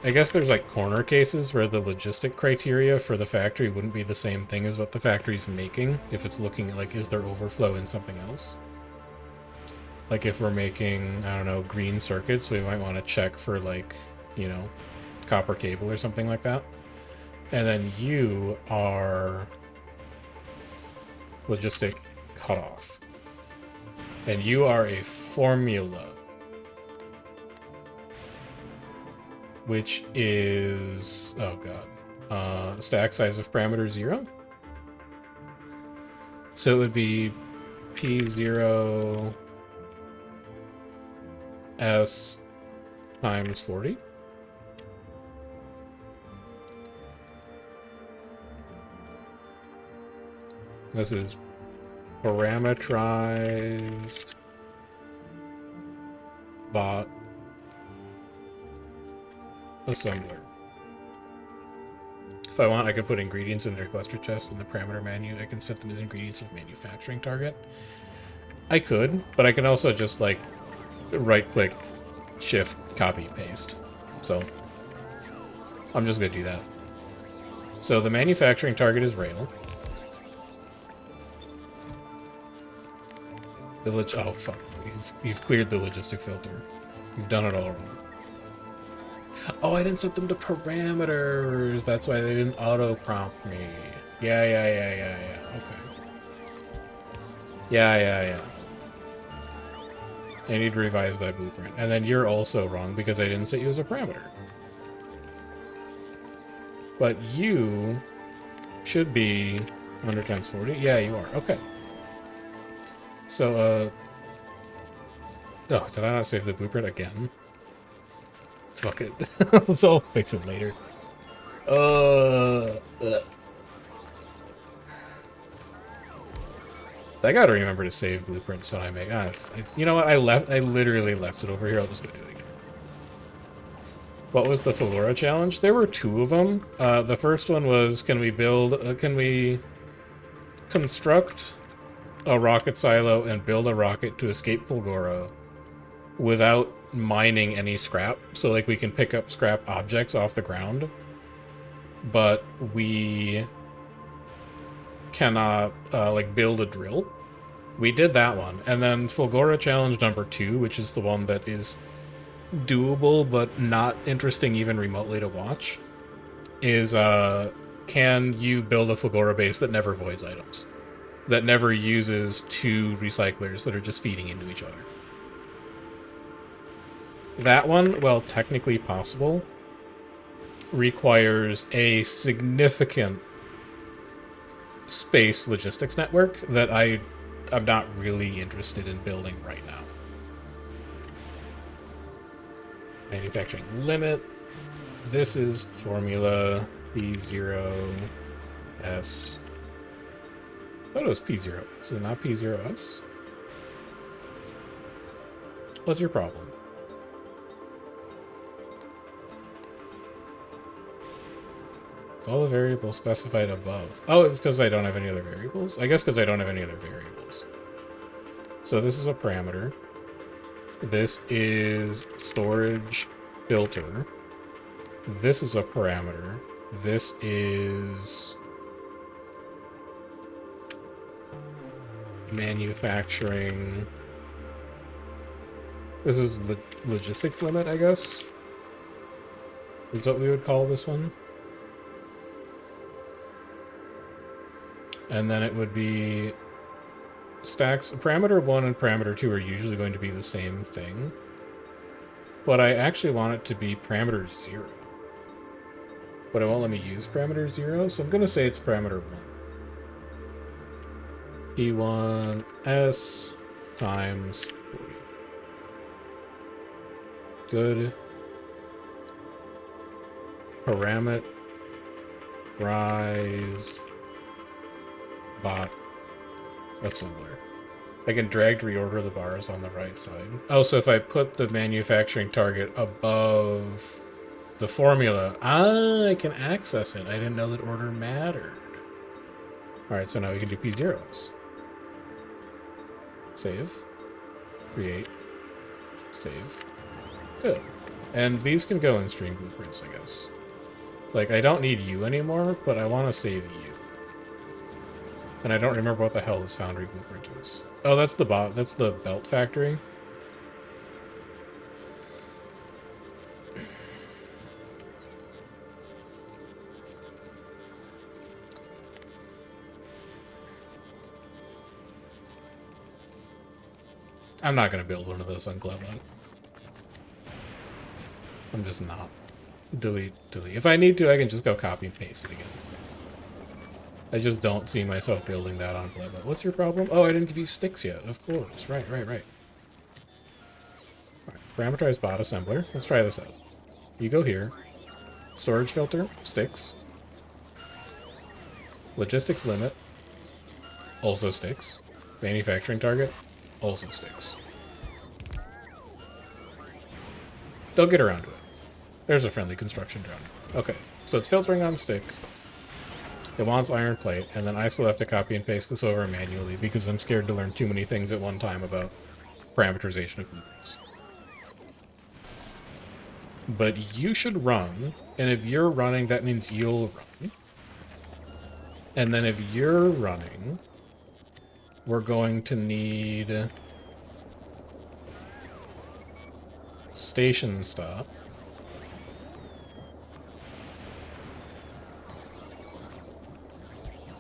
I guess there's like corner cases where the logistic criteria for the factory wouldn't be the same thing as what the factory's making if it's looking like, is there overflow in something else? Like if we're making, I don't know, green circuits, we might want to check for like, you know, copper cable or something like that. And then you are logistic cutoff. And you are a formula, which is, oh god, stack size of parameter 0. So it would be P0 S times 40. This is parametrized bot assembler. If I want, I can put ingredients in the requester chest in the parameter menu. I can set them as ingredients of manufacturing target. I could, but I can also just like right-click, shift, copy, paste. So I'm just gonna do that. So the manufacturing target is rail. Oh fuck! You've cleared the logistic filter. You've done it all wrong. Oh, I didn't set them to parameters. That's why they didn't auto-prompt me. Yeah. Okay. Yeah. I need to revise that blueprint. And then you're also wrong because I didn't set you as a parameter. But you should be 100 times 40. Yeah, you are. Okay. So, oh, did I not save the blueprint again? Fuck it. Let's all fix it later. I gotta remember to save blueprints when I make. You know what? I literally left it over here. I'll just go do it again. What was the Flora challenge? There were 2 of them. The first one was, can we construct a rocket silo and build a rocket to escape Fulgora without mining any scrap? So like we can pick up scrap objects off the ground, but we cannot like build a drill. We did that one. And then Fulgora challenge number 2, which is the one that is doable but not interesting even remotely to watch, is can you build a Fulgora base that never voids items, that never uses 2 recyclers that are just feeding into each other? That one, well, technically possible, requires a significant space logistics network that I'm not really interested in building right now. Manufacturing limit. This is formula P0S. I thought it was P0S. Is it not P0S? What's your problem? It's all the variables specified above. Oh, it's because I don't have any other variables? I guess because I don't have any other variables. So this is a parameter. This is storage filter. This is a parameter. This is manufacturing. This is logistics limit, I guess, is what we would call this one. And then it would be stacks. Parameter 1 and parameter 2 are usually going to be the same thing, but I actually want it to be parameter 0. But it won't let me use parameter 0, so I'm going to say it's parameter 1. P1 S times 40. Good. parametrized bot assembler. I can drag to reorder the bars on the right side. Oh, so if I put the manufacturing target above the formula, I can access it. I didn't know that order mattered. All right, so now we can do P0s. Save. Create. Save. Good. And these can go in stream blueprints, I guess. Like, I don't need you anymore, but I want to save you. And I don't remember what the hell this foundry blueprint is. Oh, that's the bot. That's the belt factory. I'm not going to build one of those on Glebot. I'm just not. Delete, delete. If I need to, I can just go copy and paste it again. I just don't see myself building that on Glebot. What's your problem? Oh, I didn't give you sticks yet. Of course. Right. Alright, parameterized bot assembler. Let's try this out. You go here. Storage filter, sticks. Logistics limit, also sticks. Manufacturing target, also sticks. They'll get around to it. There's a friendly construction drone. Okay, so it's filtering on stick. It wants iron plate, and then I still have to copy and paste this over manually because I'm scared to learn too many things at one time about parameterization of blueprints. But you should run, and if you're running, that means you'll run. And then if you're running, we're going to need station stop.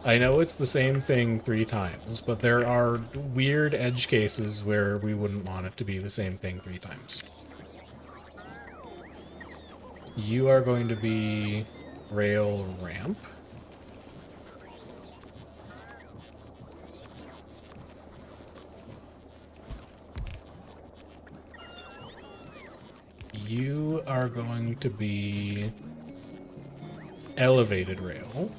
I know it's the same thing 3 times, but there are weird edge cases where we wouldn't want it to be the same thing 3 times. You are going to be rail ramp. You are going to be elevated rail.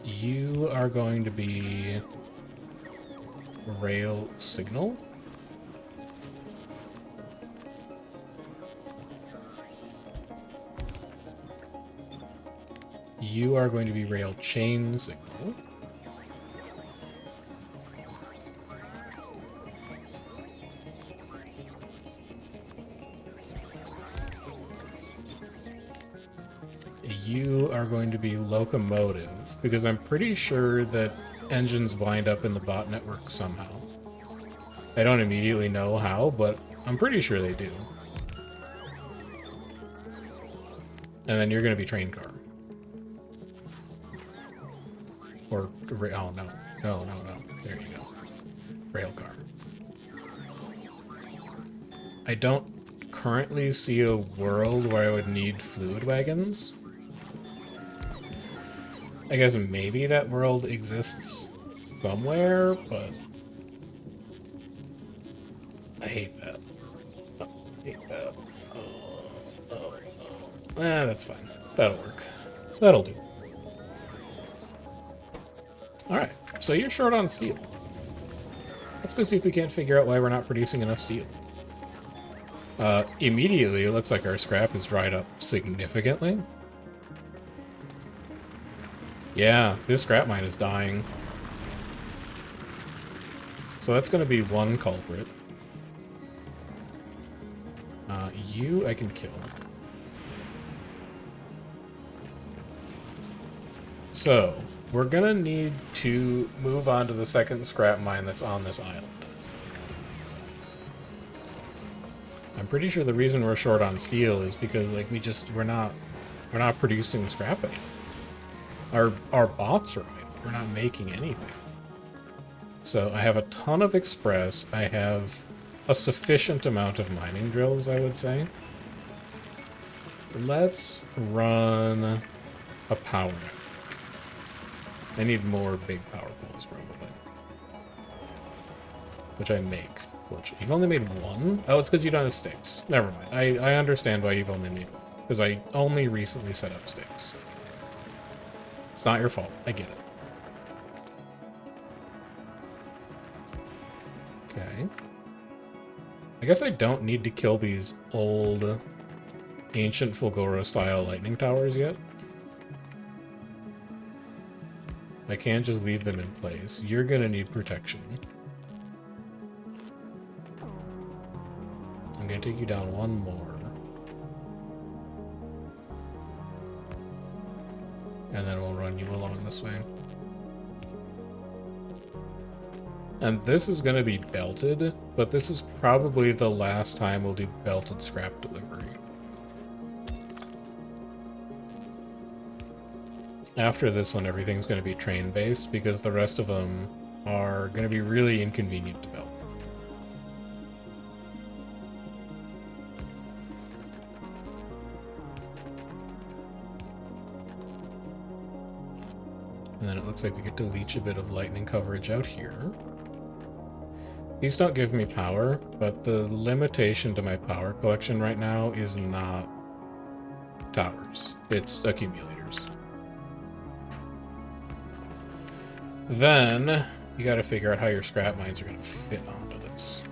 You are going to be rail signal. You are going to be rail chain signal. You are going to be locomotive, because I'm pretty sure that engines wind up in the bot network somehow. I don't immediately know how, but I'm pretty sure they do. And then you're going to be train car. Or, oh, no. No. There you go. Rail car. I don't currently see a world where I would need fluid wagons. I guess maybe that world exists somewhere, but I hate that. I hate that. That's fine. That'll work. That'll do. Alright, so you're short on steel. Let's go see if we can't figure out why we're not producing enough steel. Immediately, it looks like our scrap is dried up significantly. Yeah, this scrap mine is dying. So that's going to be one culprit. You I can kill. So, we're going to need to move on to the second scrap mine that's on this island. I'm pretty sure the reason we're short on steel is because like we're not producing scrap anymore. Our bots are idle. We're not making anything. So I have a ton of express. I have a sufficient amount of mining drills, I would say. Let's run a power network. I need more big power poles, probably. Which I make. unfortunately. You've only made one? Oh, it's because you don't have sticks. Never mind. I understand why you've only made one. Because I only recently set up sticks. It's not your fault. I get it. Okay. I guess I don't need to kill these old, ancient Fulgora-style lightning towers yet. I can't just leave them in place. You're gonna need protection. I'm gonna take you down one more. And then we'll run you along this way. And this is gonna be belted, but this is probably the last time we'll do belted scrap delivery. After this one, everything's going to be train-based, because the rest of them are going to be really inconvenient to build. And then it looks like we get to leech a bit of lightning coverage out here. These don't give me power, but the limitation to my power collection right now is not towers. It's accumulators. Then, you gotta figure out how your scrap mines are gonna fit onto this.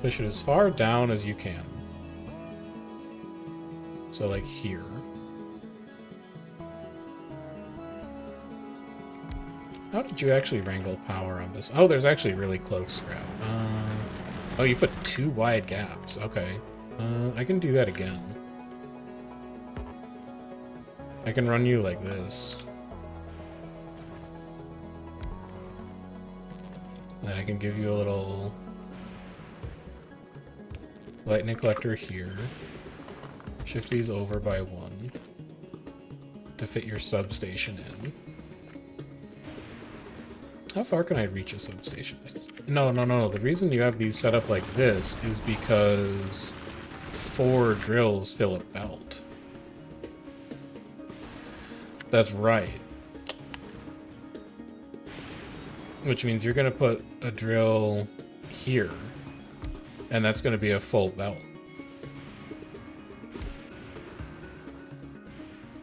Push it as far down as you can. So, like here. How did you actually wrangle power on this? Oh, there's actually really close scrap. Oh, you put 2 wide gaps. Okay. I can do that again. I can run you like this. Then I can give you a little lightning collector here. Shift these over by 1 to fit your substation in. How far can I reach a substation? No. The reason you have these set up like this is because 4 drills fill a belt. That's right. Which means you're going to put a drill here, and that's going to be a full belt.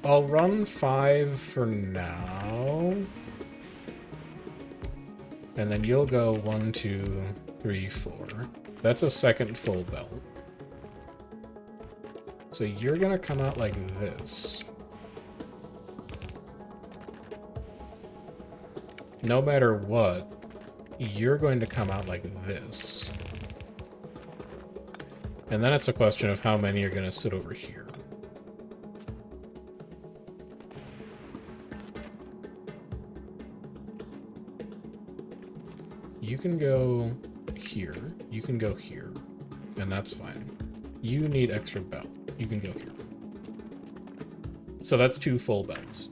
I'll run 5 for now. And then you'll go 1, 2, 3, 4. That's a second full belt. So you're going to come out like this. No matter what, you're going to come out like this. And then it's a question of how many are going to sit over here. You can go here, you can go here, and that's fine. You need extra belt. You can go here. So that's 2 full belts.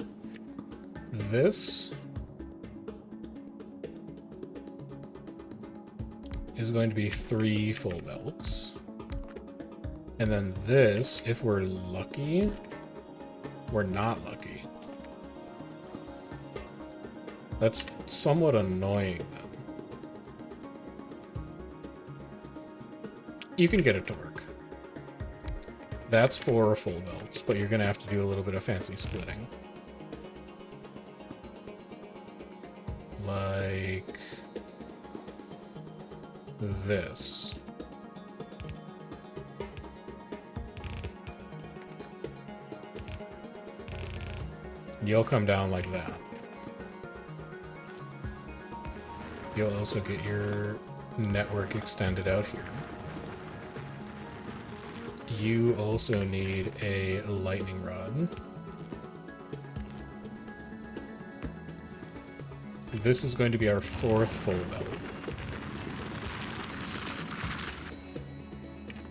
This is going to be 3 full belts. And then this, if we're lucky, we're not lucky. That's somewhat annoying, then. You can get it to work. That's 4 full belts, but you're going to have to do a little bit of fancy splitting. Like this. You'll come down like that. You'll also get your network extended out here. You also need a lightning rod. This is going to be our 4th full belt.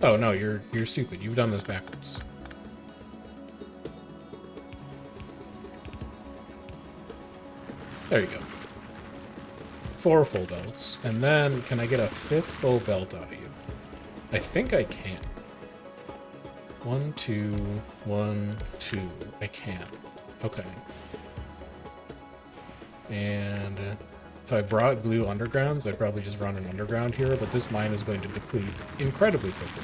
Oh no, you're stupid. You've done this backwards. There you go. 4 full belts. And then, can I get a 5th full belt out of you? I think I can. 1, 2, 1, 2. I can. Okay. And If I brought blue undergrounds, I'd probably just run an underground here, but this mine is going to deplete incredibly quickly.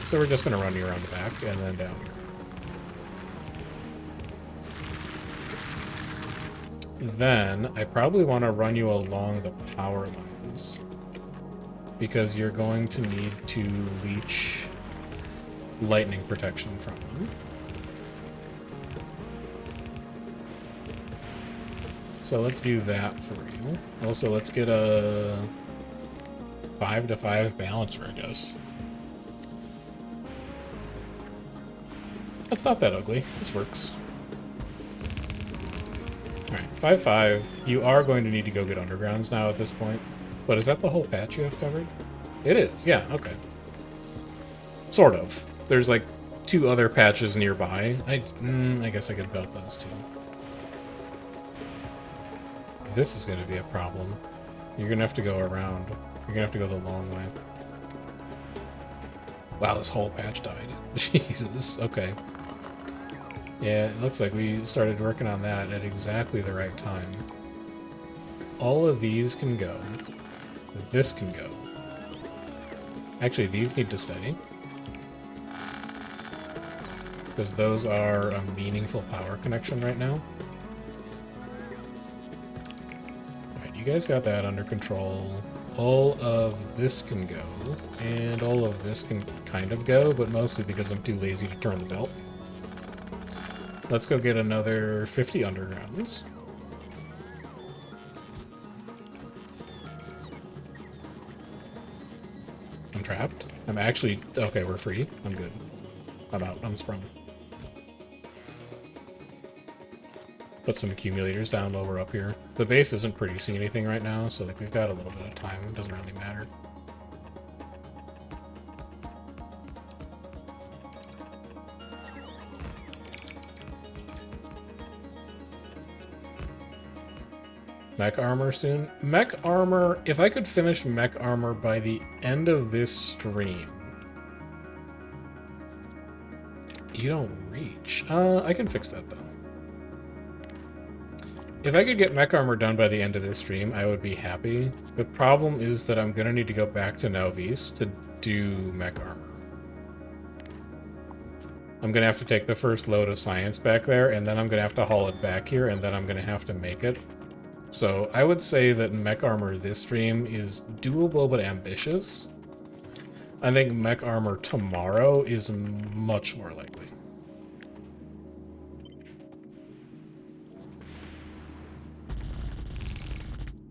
So we're just going to run you around the back and then down here. Then, I probably want to run you along the power lines, because you're going to need to leech lightning protection from them. So let's do that for you. Also, let's get a 5-to-5 balancer, I guess. That's not that ugly. This works. Alright, 5-5. You are going to need to go get undergrounds now at this point. But is that the whole patch you have covered? It is, yeah, okay. Sort of. There's like 2 other patches nearby. I guess I could build those too. This is going to be a problem. You're going to have to go around. You're going to have to go the long way. Wow, this whole patch died. Jesus, okay. Yeah, it looks like we started working on that at exactly the right time. All of these can go. This can go. Actually, these need to stay. Because those are a meaningful power connection right now. Alright, you guys got that under control. All of this can go. And all of this can kind of go, but mostly because I'm too lazy to turn the belt. Let's go get another 50 undergrounds. I'm trapped. I'm actually... Okay, we're free. I'm good. I'm out. I'm sprung. Put some accumulators down while we're up here. The base isn't producing anything right now, so like we've got a little bit of time. It doesn't really matter. Mech armor soon. Mech armor, if I could finish mech armor by the end of this stream. You don't reach. I can fix that though. If I could get mech armor done by the end of this stream, I would be happy. The problem is that I'm gonna need to go back to Nauvis to do mech armor. I'm gonna have to take the first load of science back there, and then I'm gonna have to haul it back here, and then I'm gonna have to make it. So I would say that mech armor this stream is doable but ambitious. I think mech armor tomorrow is much more likely.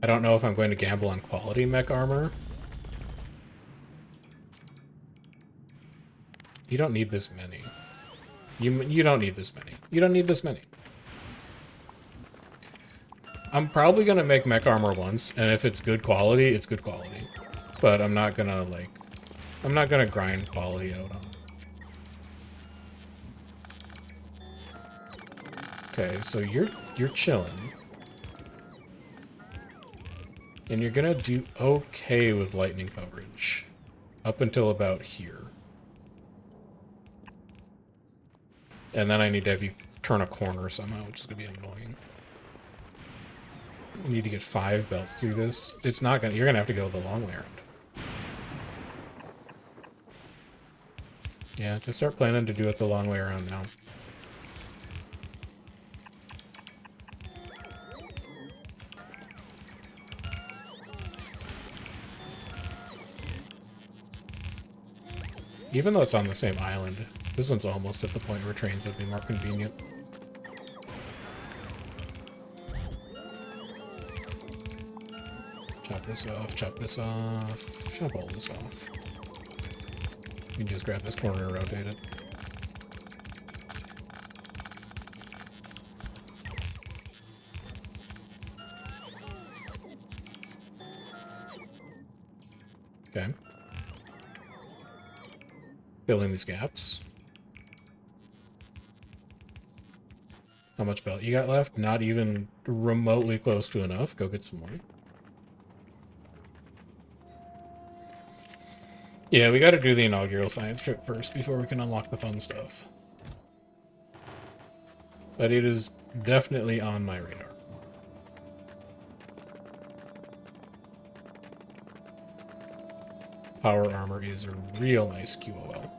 I don't know if I'm going to gamble on quality mech armor. You don't need this many. You don't need this many. You don't need this many. I'm probably gonna make mech armor once, and if it's good quality, it's good quality. But I'm not gonna like... I'm not gonna grind quality out on it. Okay, so you're chilling. And you're gonna do okay with lightning coverage. Up until about here. And then I need to have you turn a corner somehow, which is gonna be annoying. You need to get 5 belts through this. It's not gonna... You're gonna have to go the long way around. Yeah, just start planning to do it the long way around now. Even though it's on the same island, this one's almost at the point where trains would be more convenient. Chop this off, chop this off, chop all this off. You can just grab this corner and rotate it. Okay. Filling these gaps. How much belt you got left? Not even remotely close to enough. Go get some more. Yeah, we gotta do the inaugural science trip first before we can unlock the fun stuff. But it is definitely on my radar. power armor is a real nice QOL.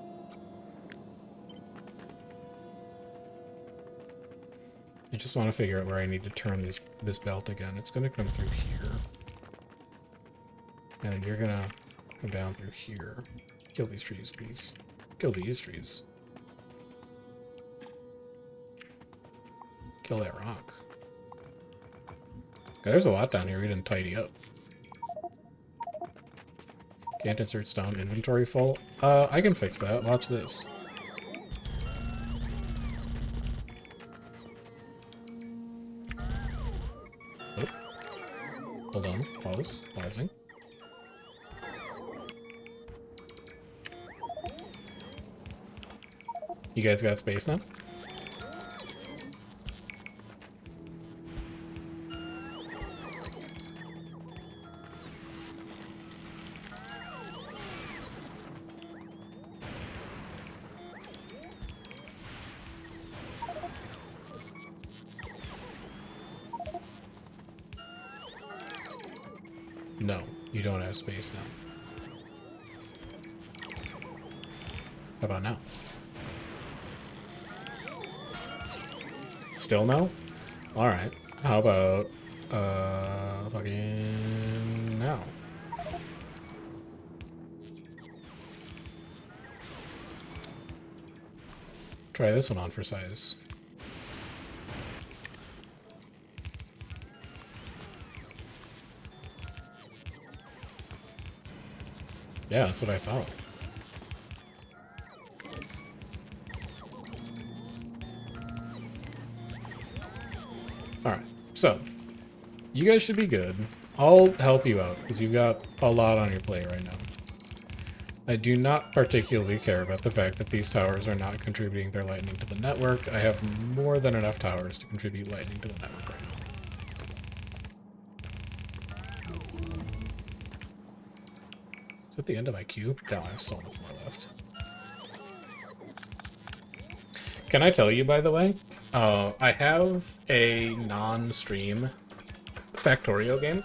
I just want to figure out where I need to turn this belt again. It's going to come through here. And you're going to come down through here. Kill these trees, please. Kill these trees. Kill that rock. There's a lot down here we didn't tidy up. Can't insert stone inventory full. I can fix that. Watch this. Oh. Hold on. Pause. Pausing. You guys got space now? No, you don't have space now. How about now? Still no? Alright. How about, fucking now? Try this one on for size. Yeah, that's what I thought. Alright, so, you guys should be good. I'll help you out, because you've got a lot on your plate right now. I do not particularly care about the fact that these towers are not contributing their lightning to the network. I have more than enough towers to contribute lightning to the network right now. Is that the end of my queue? Damn, I have so much more left. Can I tell you, by the way, I have a non-stream Factorio game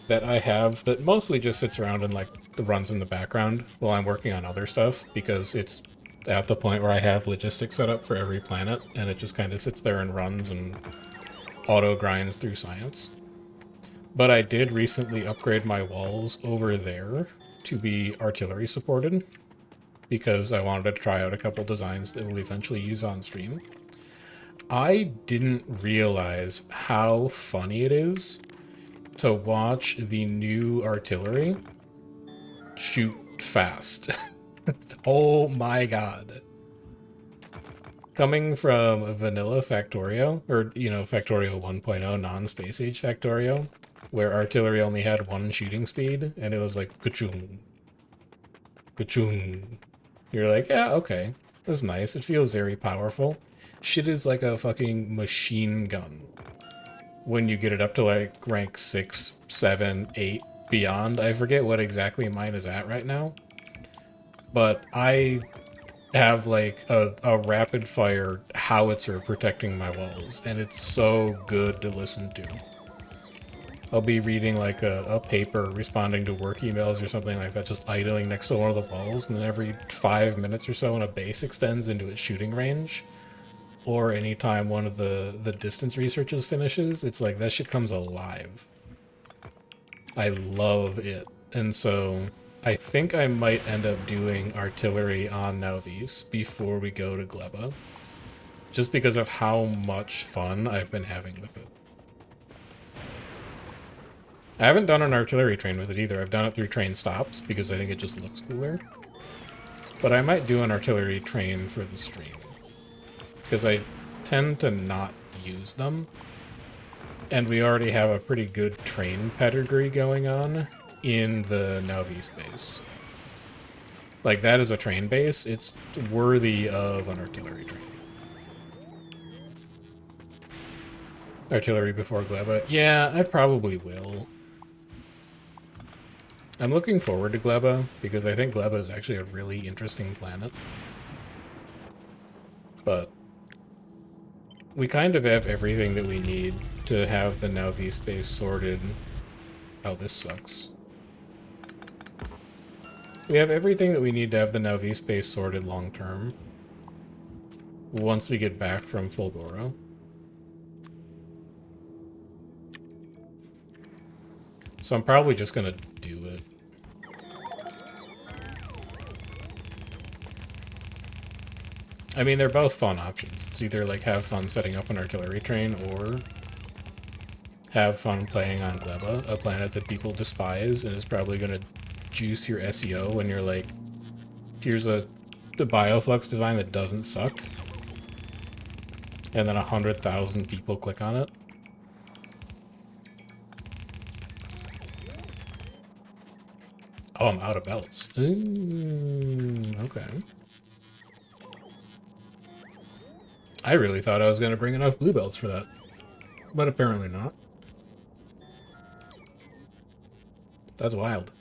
that I have that mostly just sits around and, like, runs in the background while I'm working on other stuff, because it's at the point where I have logistics set up for every planet, and it just kind of sits there and runs and auto-grinds through science. But I did recently upgrade my walls over there to be artillery supported, because I wanted to try out a couple designs that we'll eventually use on stream. I didn't realize how funny it is to watch the new artillery shoot fast. Oh my god. Coming from a vanilla Factorio, or, you know, Factorio 1.0 non-space age Factorio, where artillery only had one shooting speed, and it was like, ka-choom, ka-choom. You're like, yeah, okay, that's nice. It feels very powerful. Shit is like a fucking machine gun when you get it up to, like, rank 6, 7, 8, beyond. I forget what exactly mine is at right now. But I have, like, a rapid-fire howitzer protecting my walls, and it's so good to listen to. I'll be reading, like, a paper responding to work emails or something like that, just idling next to one of the walls, and then every 5 minutes or so when a base extends into its shooting range, or anytime one of the distance researches finishes, it's like, that shit comes alive. I love it. And so I think I might end up doing artillery on Nauvis before we go to Gleba, just because of how much fun I've been having with it. I haven't done an artillery train with it either. I've done it through train stops because I think it just looks cooler. But I might do an artillery train for the stream, because I tend to not use them. And we already have a pretty good train pedigree going on in the Nauvis base. Like, that is a train base. It's worthy of an artillery train. Artillery before Gleba? Yeah, I probably will. I'm looking forward to Gleba, because I think Gleba is actually a really interesting planet. But we kind of have everything that we need to have the Nauvis base sorted. Oh, this sucks. We have everything that we need to have the Navi space sorted long term. Once we get back from Fulgoro. So I'm probably just gonna do it. I mean, they're both fun options. It's either like have fun setting up an artillery train or have fun playing on Gleba, a planet that people despise and is probably gonna juice your SEO when you're like, here's the Bioflux design that doesn't suck. And then 100,000 people click on it. Oh, I'm out of belts. Okay. I really thought I was going to bring enough blue belts for that. But apparently not. That's wild.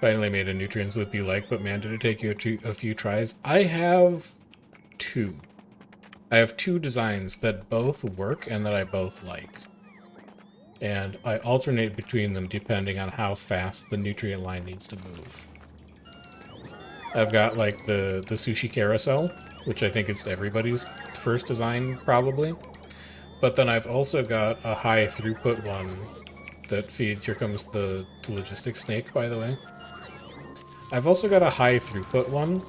Finally made a nutrients loop you like, but man, did it take you a few tries? I have two. I have two designs that both work and that I both like. And I alternate between them depending on how fast the nutrient line needs to move. I've got like the sushi carousel, which I think is everybody's first design probably. But then I've also got a high throughput one that feeds, here comes the logistics snake, by the way. I've also got a high throughput one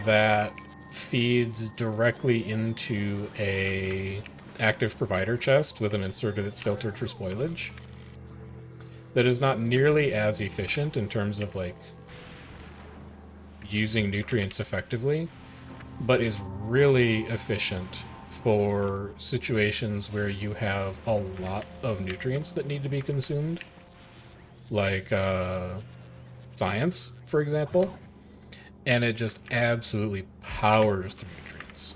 that feeds directly into a active provider chest with an inserter that's filtered for spoilage. That is not nearly as efficient in terms of like using nutrients effectively, but is really efficient for situations where you have a lot of nutrients that need to be consumed. Like science, for example. And it just absolutely powers through nutrients.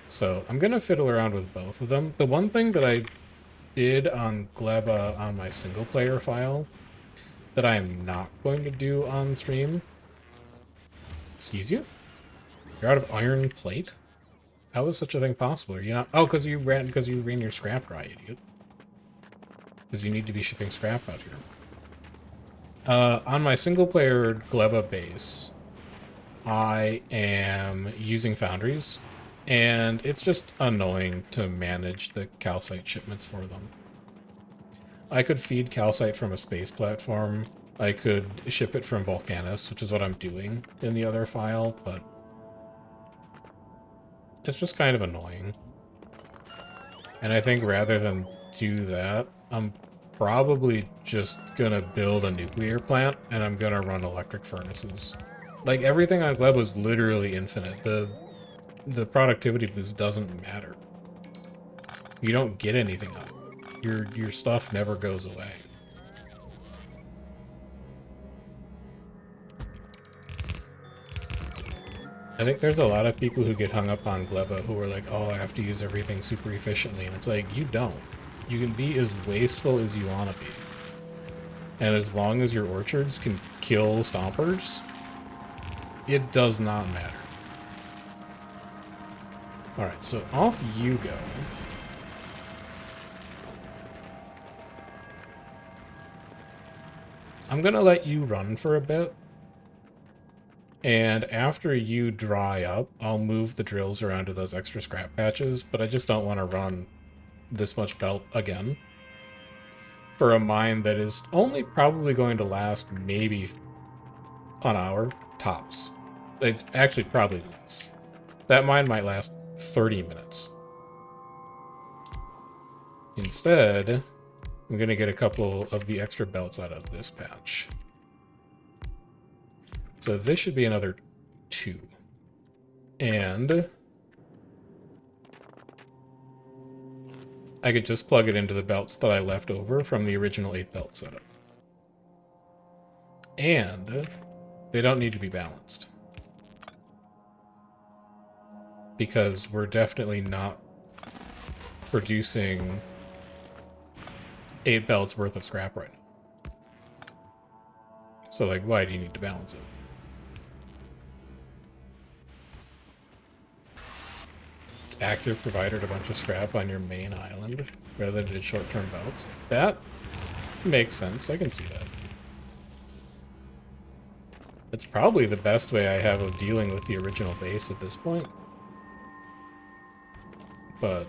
So I'm going to fiddle around with both of them. The one thing that I did on Gleba on my single player file that I am not going to do on stream. Excuse you? You're out of iron plate? How is such a thing possible? Are you not? Oh, because you ran your scrap dry, idiot. Because you need to be shipping scrap out here. On my single player Gleba base, I am using foundries, and it's just annoying to manage the calcite shipments for them. I could feed calcite from a space platform. I could ship it from Volcanus, which is what I'm doing in the other file, but it's just kind of annoying. And I think rather than do that, I'm probably just gonna build a nuclear plant, and I'm gonna run electric furnaces. Like, everything on Gleb was literally infinite. The productivity boost doesn't matter. You don't get anything out of it. Your stuff never goes away. I think there's a lot of people who get hung up on Gleba who are like, oh, I have to use everything super efficiently. And it's like, you don't. You can be as wasteful as you want to be. And as long as your orchards can kill stompers, it does not matter. Alright, so off you go. I'm gonna let you run for a bit. And after you dry up, I'll move the drills around to those extra scrap patches, but I just don't want to run this much belt again for a mine that is only probably going to last maybe an hour, tops. It's actually probably less. That mine might last 30 minutes. Instead, I'm going to get a couple of the extra belts out of this patch. So this should be another 2. And I could just plug it into the belts that I left over from the original 8-belt setup. And they don't need to be balanced, because we're definitely not producing 8 belts worth of scrap right now. So, like, why do you need to balance it? Active provided a bunch of scrap on your main island rather than did short-term belts. That makes sense. I can see that. It's probably the best way I have of dealing with the original base at this point. But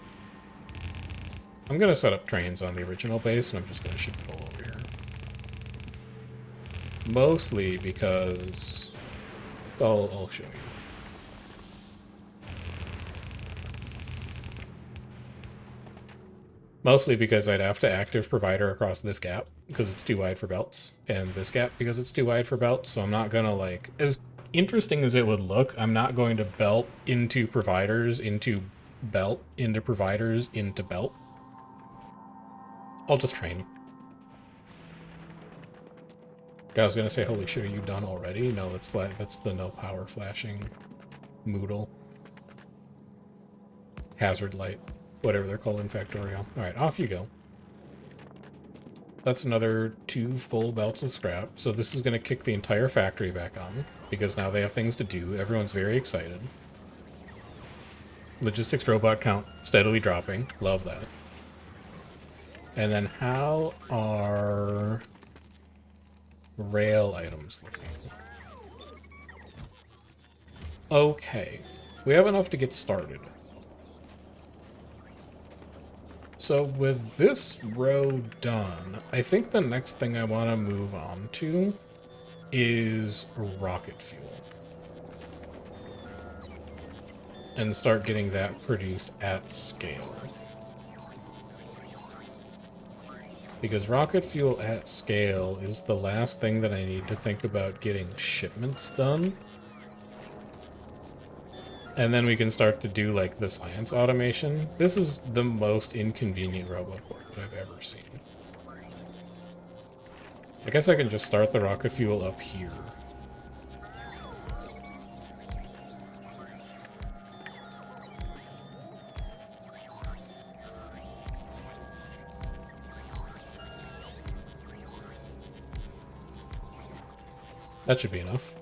I'm going to set up trains on the original base, and I'm just going to ship coal over here. Mostly because... I'll show you. Mostly because I'd have to active provider across this gap, because it's too wide for belts, and this gap because it's too wide for belts, so I'm not gonna, like... As interesting as it would look, I'm not going to belt into providers, into belt, into providers, into belt. I'll just train. I was gonna say, holy shit, are you done already? No, that's the no power flashing Moodle. Hazard light. Whatever they're called in Factorio. Alright, off you go. That's another 2 full belts of scrap. So this is going to kick the entire factory back on, because now they have things to do. Everyone's very excited. Logistics robot count steadily dropping. Love that. And then how are rail items looking? Okay. We have enough to get started. So with this row done, I think the next thing I want to move on to is rocket fuel. And start getting that produced at scale. Because rocket fuel at scale is the last thing that I need to think about getting shipments done. And then we can start to do, like, the science automation. This is the most inconvenient robot board that I've ever seen. I guess I can just start the rocket fuel up here. That should be enough.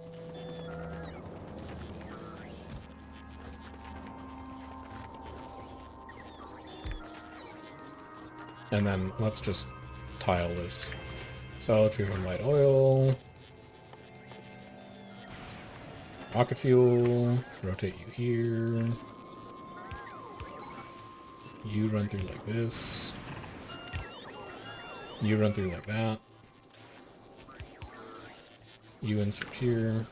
And then let's just tile this. Solid fuel and light oil. Rocket fuel. Rotate you here. You run through like this. You run through like that. You insert here.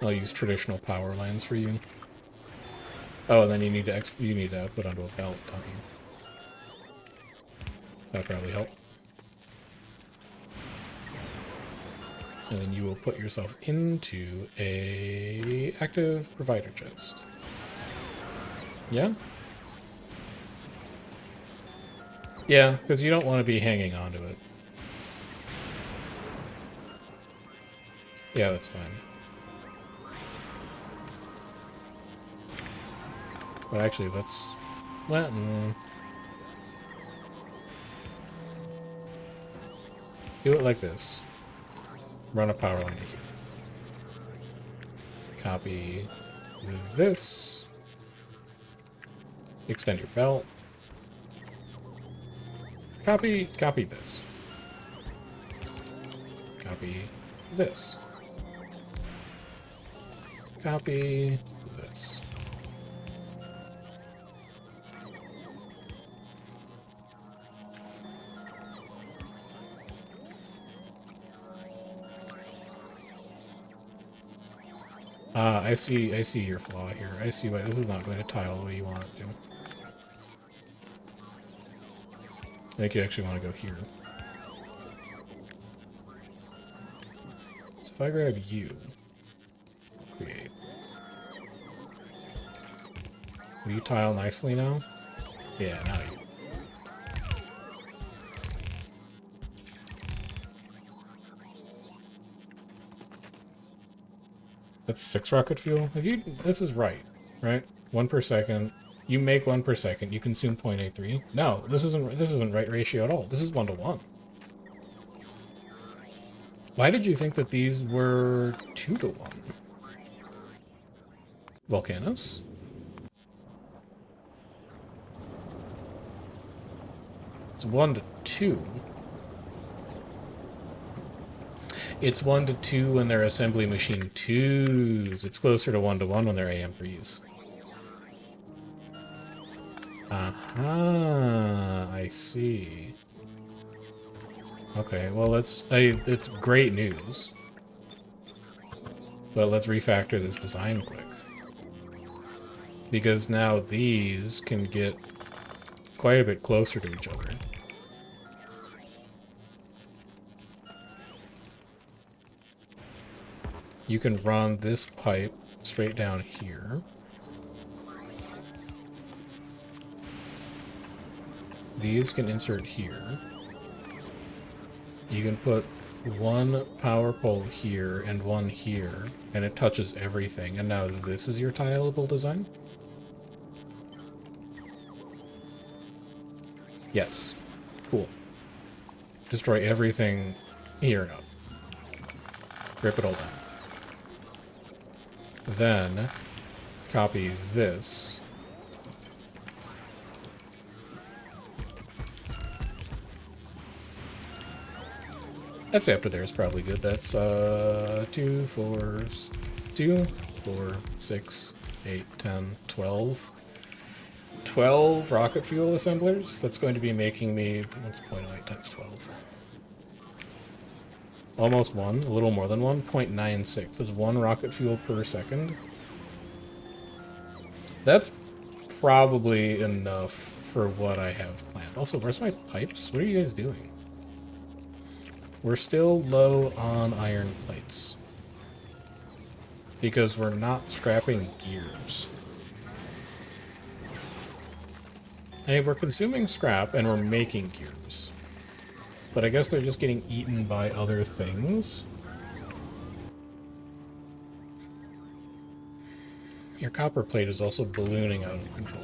I'll use traditional power lines for you. Oh, and then you need to put onto a belt, don't you? That'll probably help. And then you will put yourself into a active provider chest. Yeah? Yeah, because you don't want to be hanging onto it. Yeah, that's fine. But actually, let's... Well, do it like this. Run a power line to here. Copy this. Extend your belt. Copy this. Copy this. Copy this. I see your flaw here. I see why this is not going to tile the way you want it to. I think you actually want to go here. So if I grab you, create. Will you tile nicely now? Yeah, now you. That's 6 rocket fuel? Have you... This is right? 1 per second. You make 1 per second, you consume 0.83. No, this isn't right ratio at all. This is 1 to 1. Why did you think that these were 2 to 1? Volcanoes? It's 1 to 2. It's 1 to 2 when they're assembly machine 2s. It's closer to 1 when they're AM3s. Aha, I see. Okay, well, it's great news. But let's refactor this design quick. Because now these can get quite a bit closer to each other. You can run this pipe straight down here. These can insert here. You can put 1 power pole here and 1 here, and it touches everything. And now this is your tileable design? Yes. Cool. Destroy everything here and up. Rip it all down. Then, copy this. That's after there is probably good. That's 2, 4, 2, 4, 6, 8, 10, 12. 12 rocket fuel assemblers. That's going to be making me, what's 0.08 times 12? Almost 1, a little more than 1, 0.96. That's 1 rocket fuel per second. That's probably enough for what I have planned. Also, where's my pipes? What are you guys doing? We're still low on iron plates. Because we're not scrapping gears. I mean, we're consuming scrap and we're making gears. But I guess they're just getting eaten by other things. Your copper plate is also ballooning out of control.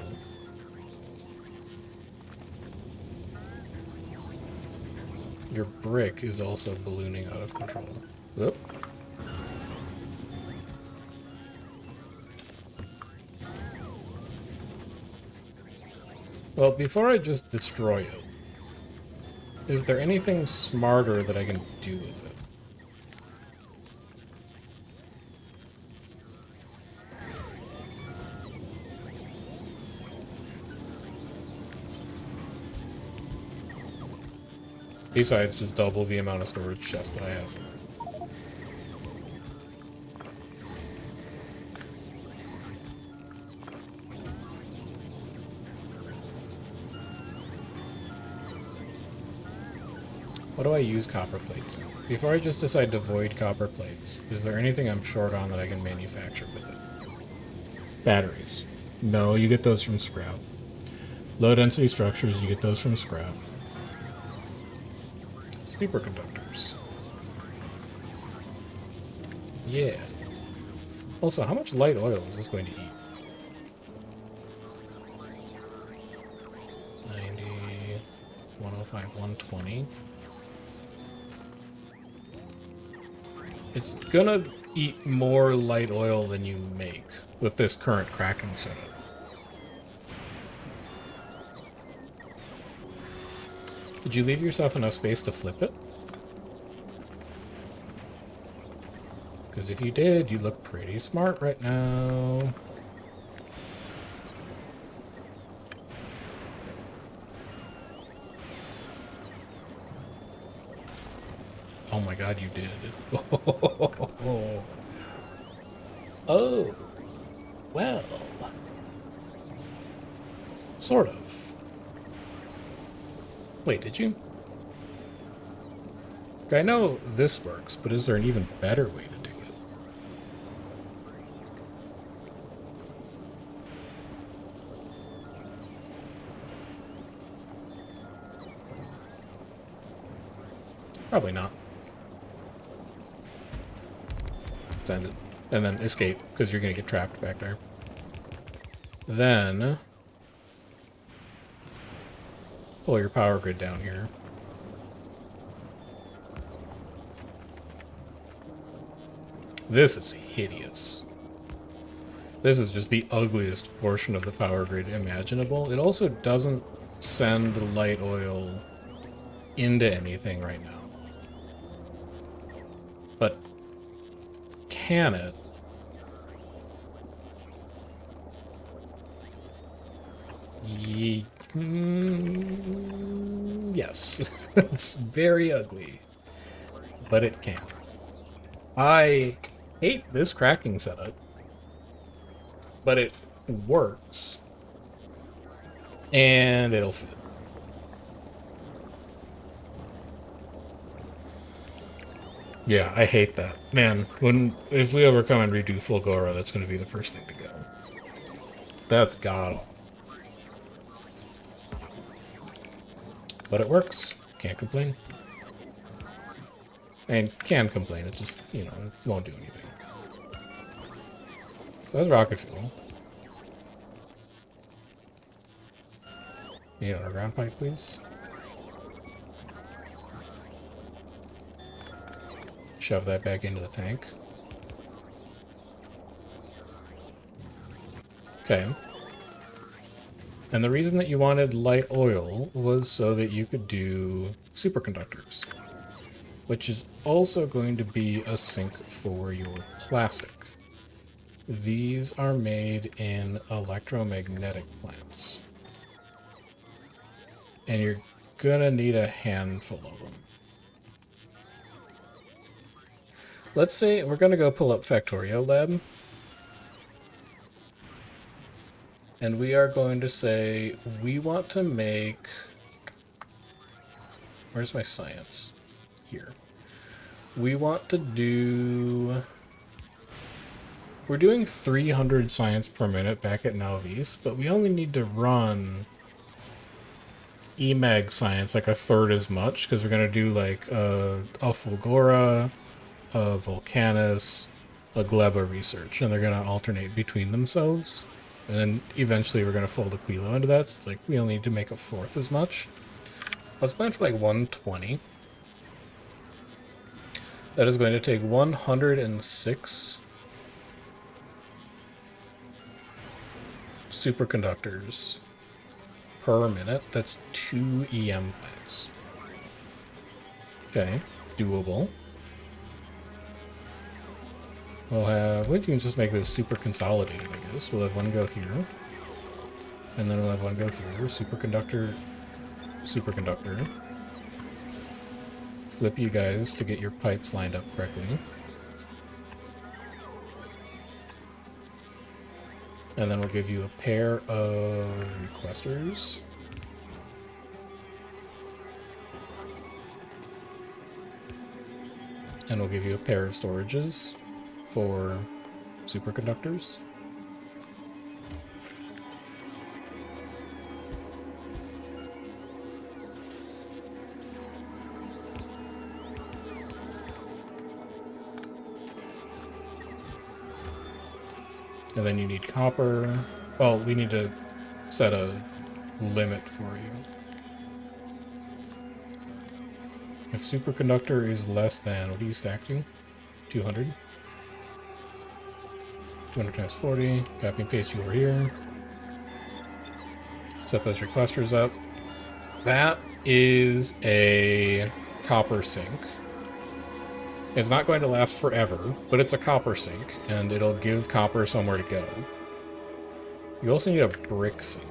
Your brick is also ballooning out of control. Whoop. Well, before I just destroy it, is there anything smarter that I can do with it? Besides just double the amount of storage chests that I have. What do I use copper plates in? Before I just decide to void copper plates, is there anything I'm short on that I can manufacture with it? Batteries. No, you get those from scrap. Low density structures, you get those from scrap. Superconductors. Yeah. Also, how much light oil is this going to eat? 90, 105, 120. It's gonna eat more light oil than you make with this current cracking setup. Did you leave yourself enough space to flip it? Because if you did, you look pretty smart right now. Oh my god, you did. Oh. Well. Sort of. Wait, did you? I know this works, but is there an even better way to do it? Probably not. Send it. And then escape, because you're going to get trapped back there. Then, pull your power grid down here. This is hideous. This is just the ugliest portion of the power grid imaginable. It also doesn't send light oil into anything right now. But can it? Yes. It's very ugly. But it can. I hate this cracking setup. But it works. And it'll fit. Yeah, I hate that. Man, if we ever come and redo Fulgora, that's going to be the first thing to go. That's god awful. But it works. Can't complain. And can complain, it just, you know, it won't do anything. So that's rocket fuel. Need another ground pipe, please. Shove that back into the tank. Okay. And the reason that you wanted light oil was so that you could do superconductors, which is also going to be a sink for your plastic. These are made in electromagnetic plants. And you're gonna need a handful of them. Let's say we're gonna go pull up Factorio Lab. And we are going to say, we want to make... Where's my science? Here. We want to do... We're doing 300 science per minute back at Nalvis, but we only need to run EMAG science like a third as much, because we're going to do like a Fulgora, a Volcanus, a Gleba research, and they're going to alternate between themselves. And then eventually we're going to fold Aquilo into that. So it's like we only need to make a fourth as much. Let's plan for like 120. That is going to take 106 superconductors per minute. That's 2 EM plants. Okay, doable. We'll have, we can just make this super consolidated, I guess. We'll have one go here. And then we'll have one go here. Superconductor, superconductor. Flip you guys to get your pipes lined up correctly. And then we'll give you a pair of requesters. And we'll give you a pair of storages for superconductors. And then you need copper. Well, we need to set a limit for you. If superconductor is less than, what do you stack to? 200? 200 times 40. Copy and paste you over here. Set those requesters up. That is a copper sink. It's not going to last forever, but it's a copper sink, and it'll give copper somewhere to go. You also need a brick sink.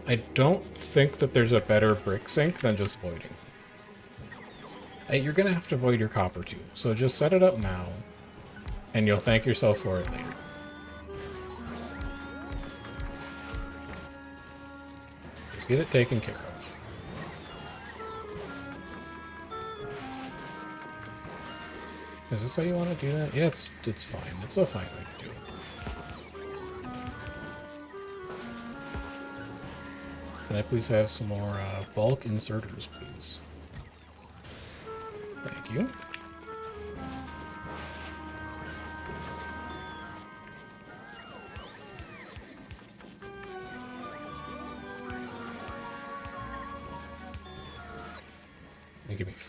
I don't think that there's a better brick sink than just voiding. You're going to have to void your copper too, so just set it up now, and you'll thank yourself for it later. Let's get it taken care of. Is this how you want to do that? Yeah, it's fine. It's a fine way to do it. Can I please have some more bulk inserters, please? Thank you.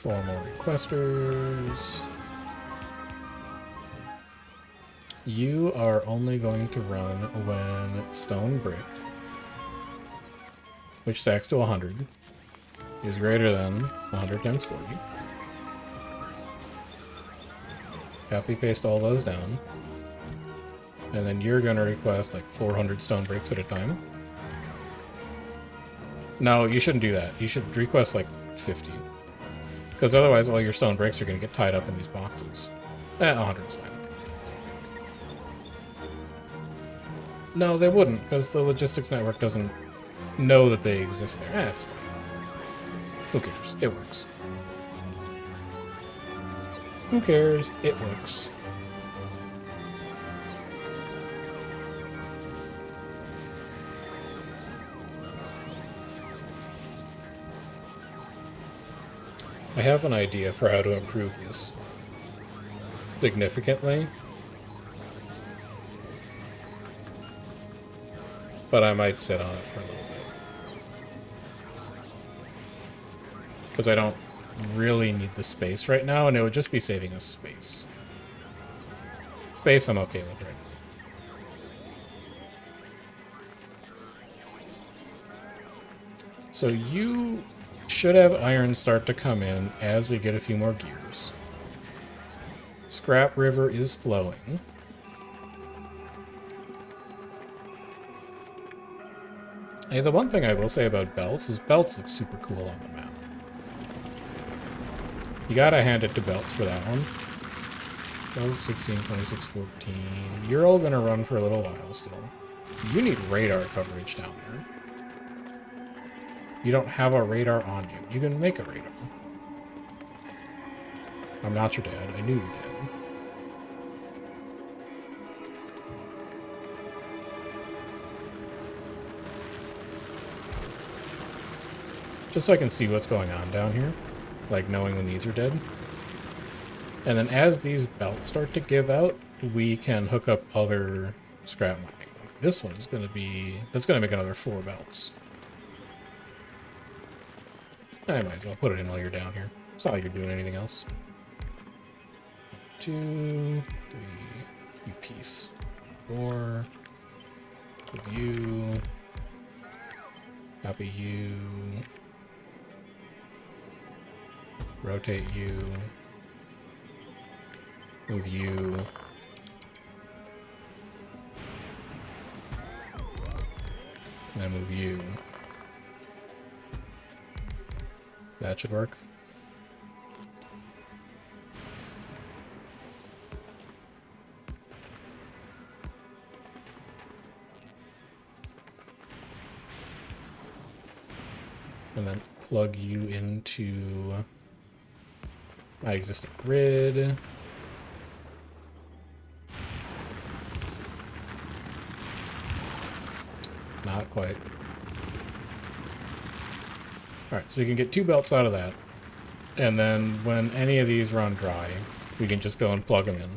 4 more requesters. You are only going to run when stone brick, which stacks to 100, is greater than 100 times 40. Copy paste all those down. And then you're going to request like 400 stone bricks at a time. No, you shouldn't do that. You should request like 50. Because otherwise all your stone bricks are going to get tied up in these boxes. 100 is fine. No, they wouldn't, because the logistics network doesn't know that they exist there. It's fine. Who cares? It works. Who cares? It works. I have an idea for how to improve this significantly, but I might sit on it for a little bit. Because I don't really need the space right now, and it would just be saving us space. Space I'm okay with right now. So you should have iron start to come in as we get a few more gears. Scrap River is flowing. Hey, the one thing I will say about belts is belts look super cool on the map. You gotta hand it to belts for that one. 12, 16, 26, 14. You're all gonna run for a little while still. You need radar coverage down there. You don't have a radar on you. You can make a radar. I'm not your dad. I knew your dad. Just so I can see what's going on down here. Like knowing when these are dead. And then as these belts start to give out, we can hook up other scrap mining. Like this one is going to be... That's going to make another 4 belts. I might as well put it in while you're down here. It's not like you're doing anything else. 2, 3, you piece. 4, with you, copy you, rotate you, move you, and then move you. That should work. And then plug you into my existing grid. Not quite. Alright, so we can get 2 belts out of that. And then when any of these run dry, we can just go and plug them in.